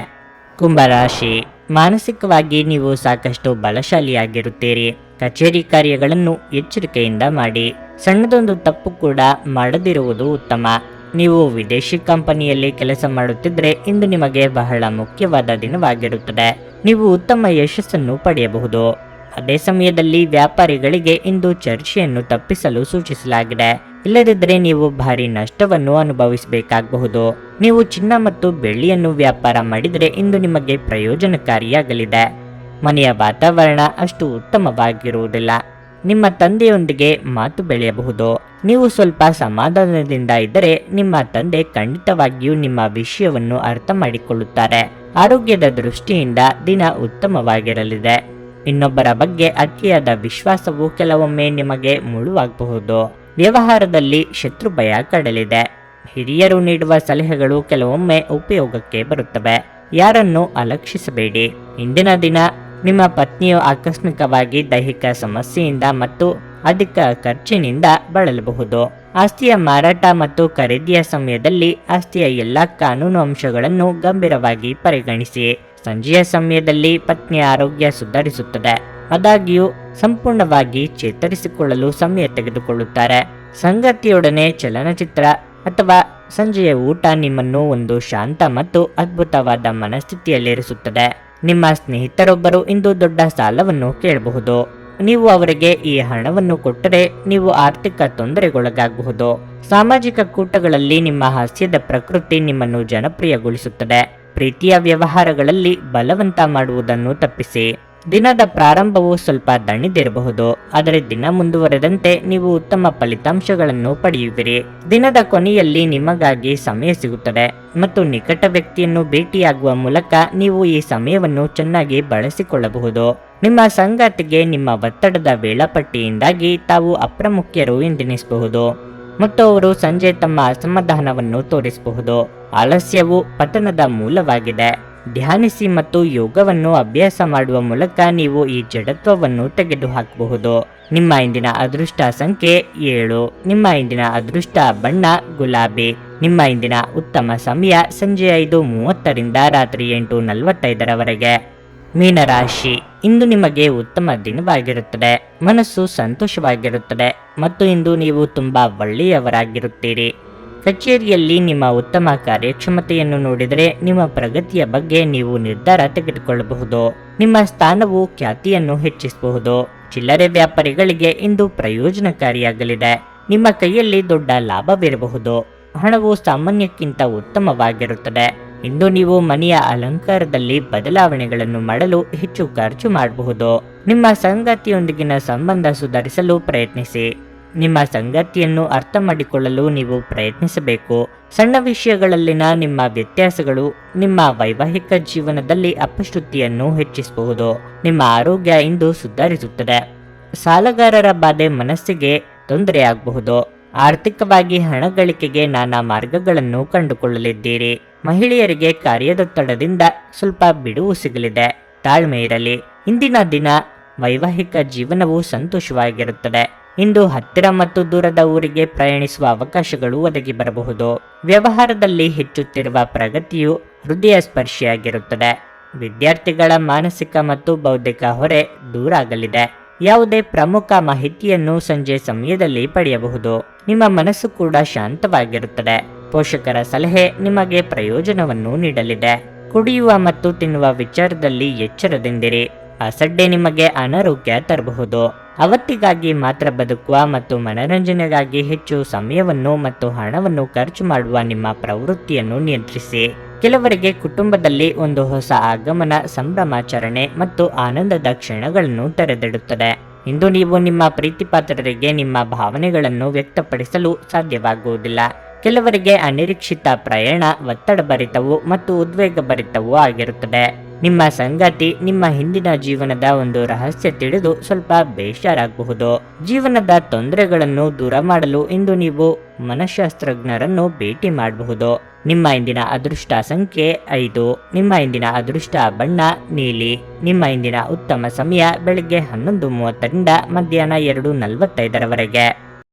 ಕುಂಭರಾಶಿ. ಮಾನಸಿಕವಾಗಿ ನೀವು ಸಾಕಷ್ಟು ಬಲಶಾಲಿಯಾಗಿರುತ್ತೀರಿ. ಕಚೇರಿ ಕಾರ್ಯಗಳನ್ನು ಎಚ್ಚರಿಕೆಯಿಂದ ಮಾಡಿ. ಸಣ್ಣದೊಂದು ತಪ್ಪು ಕೂಡ ಮಾಡದಿರುವುದು ಉತ್ತಮ. ನೀವು ವಿದೇಶಿ ಕಂಪನಿಯಲ್ಲಿ ಕೆಲಸ ಮಾಡುತ್ತಿದ್ದರೆ ಇಂದು ನಿಮಗೆ ಬಹಳ ಮುಖ್ಯವಾದ ದಿನವಾಗಿರುತ್ತದೆ. ನೀವು ಉತ್ತಮ ಯಶಸ್ಸನ್ನು ಪಡೆಯಬಹುದು. ಅದೇ ಸಮಯದಲ್ಲಿ ವ್ಯಾಪಾರಿಗಳಿಗೆ ಇಂದು ಚರ್ಚೆಯನ್ನು ತಪ್ಪಿಸಲು ಸೂಚಿಸಲಾಗಿದೆ. ಇಲ್ಲದಿದ್ದರೆ ನೀವು ಭಾರಿ ನಷ್ಟವನ್ನು ಅನುಭವಿಸಬೇಕಾಗಬಹುದು. ನೀವು ಚಿನ್ನ ಮತ್ತು ಬೆಳ್ಳಿಯನ್ನು ವ್ಯಾಪಾರ ಮಾಡಿದರೆ ಇಂದು ನಿಮಗೆ ಪ್ರಯೋಜನಕಾರಿಯಾಗಲಿದೆ. ಮನೆಯ ವಾತಾವರಣ ಅಷ್ಟು ಉತ್ತಮವಾಗಿರುವುದಿಲ್ಲ. ನಿಮ್ಮ ತಂದೆಯೊಂದಿಗೆ ಮಾತು ಬೆಳೆಯಬಹುದು. ನೀವು ಸ್ವಲ್ಪ ಸಮಾಧಾನದಿಂದ ಇದ್ದರೆ ನಿಮ್ಮ ತಂದೆ ಖಂಡಿತವಾಗಿಯೂ ನಿಮ್ಮ ವಿಷಯವನ್ನು ಅರ್ಥ ಮಾಡಿಕೊಳ್ಳುತ್ತಾರೆ. ಆರೋಗ್ಯದ ದೃಷ್ಟಿಯಿಂದ ದಿನ ಉತ್ತಮವಾಗಿರಲಿದೆ. ಇನ್ನೊಬ್ಬರ ಬಗ್ಗೆ ಅತಿಯಾದ ವಿಶ್ವಾಸವು ಕೆಲವೊಮ್ಮೆ ನಿಮಗೆ ಮುಳುವಾಗಬಹುದು. ವ್ಯವಹಾರದಲ್ಲಿ ಶತ್ರು ಭಯ ಕಾಡಲಿದೆ. ಹಿರಿಯರು ನೀಡುವ ಸಲಹೆಗಳು ಕೆಲವೊಮ್ಮೆ ಉಪಯೋಗಕ್ಕೆ ಬರುತ್ತವೆ. ಯಾರನ್ನು ಅಲಕ್ಷಿಸಬೇಡಿ. ಇಂದಿನ ದಿನ ನಿಮ್ಮ ಪತ್ನಿಯು ಆಕಸ್ಮಿಕವಾಗಿ ದೈಹಿಕ ಸಮಸ್ಯೆಯಿಂದ ಮತ್ತು ಅಧಿಕ ಖರ್ಚಿನಿಂದ ಬಳಲಬಹುದು. ಆಸ್ತಿಯ ಮಾರಾಟ ಮತ್ತು ಖರೀದಿಯ ಸಮಯದಲ್ಲಿ ಆಸ್ತಿಯ ಎಲ್ಲ ಕಾನೂನು ಅಂಶಗಳನ್ನು ಗಂಭೀರವಾಗಿ ಪರಿಗಣಿಸಿ. ಸಂಜೆಯ ಸಮಯದಲ್ಲಿ ಪತ್ನಿಯ ಆರೋಗ್ಯ ಸುಧಾರಿಸುತ್ತದೆ. ಆದಾಗ್ಯೂ ಸಂಪೂರ್ಣವಾಗಿ ಚೇತರಿಸಿಕೊಳ್ಳಲು ಸಮಯ ತೆಗೆದುಕೊಳ್ಳುತ್ತಾರೆ. ಸಂಗಾತಿಯೊಡನೆ ಚಲನಚಿತ್ರ ಅಥವಾ ಸಂಜೆಯ ಊಟ ನಿಮ್ಮನ್ನು ಒಂದು ಶಾಂತ ಮತ್ತು ಅದ್ಭುತವಾದ ಮನಸ್ಥಿತಿಯಲ್ಲಿರಿಸುತ್ತದೆ. ನಿಮ್ಮ ಸ್ನೇಹಿತರೊಬ್ಬರು ಇಂದು ದೊಡ್ಡ ಸಾಲವನ್ನು ಕೇಳಬಹುದು. ನೀವು ಅವರಿಗೆ ಈ ಹಣವನ್ನು ಕೊಟ್ಟರೆ ನೀವು ಆರ್ಥಿಕ ತೊಂದರೆಗೊಳಗಾಗಬಹುದು. ಸಾಮಾಜಿಕ ಕೂಟಗಳಲ್ಲಿ ನಿಮ್ಮ ಹಾಸ್ಯದ ಪ್ರಕೃತಿ ನಿಮ್ಮನ್ನು ಜನಪ್ರಿಯಗೊಳಿಸುತ್ತದೆ. ಪ್ರೀತಿಯ ವ್ಯವಹಾರಗಳಲ್ಲಿ ಬಲವಂತ ಮಾಡುವುದನ್ನು ತಪ್ಪಿಸಿ. ದಿನದ ಪ್ರಾರಂಭವು ಸ್ವಲ್ಪ ದಣಿದಿರಬಹುದು, ಆದರೆ ದಿನ ಮುಂದುವರೆದಂತೆ ನೀವು ಉತ್ತಮ ಫಲಿತಾಂಶಗಳನ್ನು ಪಡೆಯುವಿರಿ. ದಿನದ ಕೊನೆಯಲ್ಲಿ ನಿಮಗಾಗಿ ಸಮಯ ಸಿಗುತ್ತದೆ ಮತ್ತು ನಿಕಟ ವ್ಯಕ್ತಿಯನ್ನು ಭೇಟಿಯಾಗುವ ಮೂಲಕ ನೀವು ಈ ಸಮಯವನ್ನು ಚೆನ್ನಾಗಿ ಬಳಸಿಕೊಳ್ಳಬಹುದು. ನಿಮ್ಮ ಸಂಗಾತಿಗೆ ನಿಮ್ಮ ಒತ್ತಡದ ವೇಳಾಪಟ್ಟಿಯಿಂದಾಗಿ ತಾವು ಅಪ್ರಮುಖ್ಯರು ಎಂದೆನಿಸಬಹುದು ಮತ್ತು ಅವರು ಸಂಜೆ ತಮ್ಮ ಅಸಮಾಧಾನವನ್ನು ತೋರಿಸಬಹುದು. ಆಲಸ್ಯವು ಪತನದ ಮೂಲವಾಗಿದೆ. ಧ್ಯಾನಿಸಿ ಮತ್ತು ಯೋಗವನ್ನು ಅಭ್ಯಾಸ ಮಾಡುವ ಮೂಲಕ ನೀವು ಈ ಜಡತ್ವವನ್ನು ತೆಗೆದುಹಾಕಬಹುದು. ನಿಮ್ಮ ಇಂದಿನ ಅದೃಷ್ಟ ಸಂಖ್ಯೆ 7. ನಿಮ್ಮ ಇಂದಿನ ಅದೃಷ್ಟ ಬಣ್ಣ ಗುಲಾಬಿ. ನಿಮ್ಮ ಇಂದಿನ ಉತ್ತಮ ಸಮಯ ಸಂಜೆ 5:30ರಿಂದ ರಾತ್ರಿ 8:45ರವರೆಗೆ. ಮೀನರಾಶಿ. ಇಂದು ನಿಮಗೆ ಉತ್ತಮ ದಿನವಾಗಿರುತ್ತದೆ. ಮನಸ್ಸು ಸಂತೋಷವಾಗಿರುತ್ತದೆ ಮತ್ತು ಇಂದು ನೀವು ತುಂಬಾ ಒಳ್ಳೆಯವರಾಗಿರುತ್ತೀರಿ. ಕಚೇರಿಯಲ್ಲಿ ನಿಮ್ಮ ಉತ್ತಮ ಕಾರ್ಯಕ್ಷಮತೆಯನ್ನು ನೋಡಿದರೆ ನಿಮ್ಮ ಪ್ರಗತಿಯ ಬಗ್ಗೆ ನೀವು ನಿರ್ಧಾರ ತೆಗೆದುಕೊಳ್ಳಬಹುದು. ನಿಮ್ಮ ಸ್ಥಾನವು ಖ್ಯಾತಿಯನ್ನು ಹೆಚ್ಚಿಸಬಹುದು. ಚಿಲ್ಲರೆ ವ್ಯಾಪಾರಿಗಳಿಗೆ ಇಂದು ಪ್ರಯೋಜನಕಾರಿಯಾಗಲಿದೆ. ನಿಮ್ಮ ಕೈಯಲ್ಲಿ ದೊಡ್ಡ ಲಾಭವಿರಬಹುದು. ಹಣವು ಸಾಮಾನ್ಯಕ್ಕಿಂತ ಉತ್ತಮವಾಗಿರುತ್ತದೆ. ಇಂದು ನೀವು ಮನೆಯ ಅಲಂಕಾರದಲ್ಲಿ ಬದಲಾವಣೆಗಳನ್ನು ಮಾಡಲು ಹೆಚ್ಚು ಖರ್ಚು ಮಾಡಬಹುದು. ನಿಮ್ಮ ಸಂಗಾತಿಯೊಂದಿಗಿನ ಸಂಬಂಧ ಸುಧಾರಿಸಲು ಪ್ರಯತ್ನಿಸಿ. ನಿಮ್ಮ ಸಂಗಾತಿಯನ್ನು ಅರ್ಥ ಮಾಡಿಕೊಳ್ಳಲು ನೀವು ಪ್ರಯತ್ನಿಸಬೇಕು. ಸಣ್ಣ ವಿಷಯಗಳಲ್ಲಿನ ನಿಮ್ಮ ವ್ಯತ್ಯಾಸಗಳು ನಿಮ್ಮ ವೈವಾಹಿಕ ಜೀವನದಲ್ಲಿ ಅಪಶ್ರುತಿಯನ್ನು ಹೆಚ್ಚಿಸಬಹುದು. ನಿಮ್ಮ ಆರೋಗ್ಯ ಇಂದು ಸುಧಾರಿಸುತ್ತದೆ. ಸಾಲಗಾರರ ಬಾಧೆ ಮನಸ್ಸಿಗೆ ತೊಂದರೆಯಾಗಬಹುದು. ಆರ್ಥಿಕವಾಗಿ ಹಣ ಗಳಿಕೆಗೆ ನಾನಾ ಮಾರ್ಗಗಳನ್ನು ಕಂಡುಕೊಳ್ಳಲಿದ್ದೀರಿ. ಮಹಿಳೆಯರಿಗೆ ಕಾರ್ಯದೊತ್ತಡದಿಂದ ಸ್ವಲ್ಪ ಬಿಡುವು ಸಿಗಲಿದೆ. ತಾಳ್ಮೆ ಇರಲಿ. ಇಂದಿನ ದಿನ ವೈವಾಹಿಕ ಜೀವನವು ಸಂತೋಷವಾಗಿರುತ್ತದೆ. ಇಂದು ಹತ್ತಿರ ಮತ್ತು ದೂರದ ಊರಿಗೆ ಪ್ರಯಾಣಿಸುವ ಅವಕಾಶಗಳು ಒದಗಿ ಬರಬಹುದು. ವ್ಯವಹಾರದಲ್ಲಿ ಹೆಚ್ಚುತ್ತಿರುವ ಪ್ರಗತಿಯು ಹೃದಯ ಸ್ಪರ್ಶಿಯಾಗಿರುತ್ತದೆ. ವಿದ್ಯಾರ್ಥಿಗಳ ಮಾನಸಿಕ ಮತ್ತು ಬೌದ್ಧಿಕ ಹೊರೆ ದೂರಾಗಲಿದೆ. ಯಾವುದೇ ಪ್ರಮುಖ ಮಾಹಿತಿಯನ್ನು ಸಂಜೆ ಸಮಯದಲ್ಲಿ ಪಡೆಯಬಹುದು. ನಿಮ್ಮ ಮನಸ್ಸು ಕೂಡ ಶಾಂತವಾಗಿರುತ್ತದೆ. ಪೋಷಕರ ಸಲಹೆ ನಿಮಗೆ ಪ್ರಯೋಜನವನ್ನು ನೀಡಲಿದೆ. ಕುಡಿಯುವ ಮತ್ತು ತಿನ್ನುವ ವಿಚಾರದಲ್ಲಿ ಎಚ್ಚರದಿಂದಿರಿ. ಅಸಡ್ಡೆ ನಿಮಗೆ ಅನಾರೋಗ್ಯ ತರಬಹುದು. ಅವತ್ತಿಗಾಗಿ ಮಾತ್ರ ಬದುಕುವ ಮತ್ತು ಮನರಂಜನೆಗಾಗಿ ಹೆಚ್ಚು ಸಮಯವನ್ನು ಮತ್ತು ಹಣವನ್ನು ಖರ್ಚು ಮಾಡುವ ನಿಮ್ಮ ಪ್ರವೃತ್ತಿಯನ್ನು ನಿಯಂತ್ರಿಸಿ. ಕೆಲವರಿಗೆ ಕುಟುಂಬದಲ್ಲಿ ಒಂದು ಹೊಸ ಆಗಮನ, ಸಂಭ್ರಮಾಚರಣೆ ಮತ್ತು ಆನಂದದ ಕ್ಷಣಗಳನ್ನು ತೆರೆದಿಡುತ್ತದೆ. ಇಂದು ನೀವು ನಿಮ್ಮ ಪ್ರೀತಿಪಾತ್ರರಿಗೆ ನಿಮ್ಮ ಭಾವನೆಗಳನ್ನು ವ್ಯಕ್ತಪಡಿಸಲು ಸಾಧ್ಯವಾಗುವುದಿಲ್ಲ. ಕೆಲವರಿಗೆ ಅನಿರೀಕ್ಷಿತ ಪ್ರಯಾಣ ಒತ್ತಡಭರಿತವೂ ಮತ್ತು ಉದ್ವೇಗಭರಿತವೂ ಆಗಿರುತ್ತದೆ. ನಿಮ್ಮ ಸಂಗಾತಿ ನಿಮ್ಮ ಹಿಂದಿನ ಜೀವನದ ಒಂದು ರಹಸ್ಯ ತಿಳಿದು ಸ್ವಲ್ಪ ಬೇಜಾರಾಗಬಹುದು. ಜೀವನದ ತೊಂದರೆಗಳನ್ನು ದೂರ ಮಾಡಲು ಇಂದು ನೀವು ಮನಃಶಾಸ್ತ್ರಜ್ಞರನ್ನು ಭೇಟಿ ಮಾಡಬಹುದು. ನಿಮ್ಮ ಇಂದಿನ ಅದೃಷ್ಟ ಸಂಖ್ಯೆ 5. ನಿಮ್ಮ ಇಂದಿನ ಅದೃಷ್ಟ ಬಣ್ಣ ನೀಲಿ. ನಿಮ್ಮ ಇಂದಿನ ಉತ್ತಮ ಸಮಯ ಬೆಳಿಗ್ಗೆ 11:30 ರಿಂದ ಮಧ್ಯಾಹ್ನ 2:45 ರವರೆಗೆ.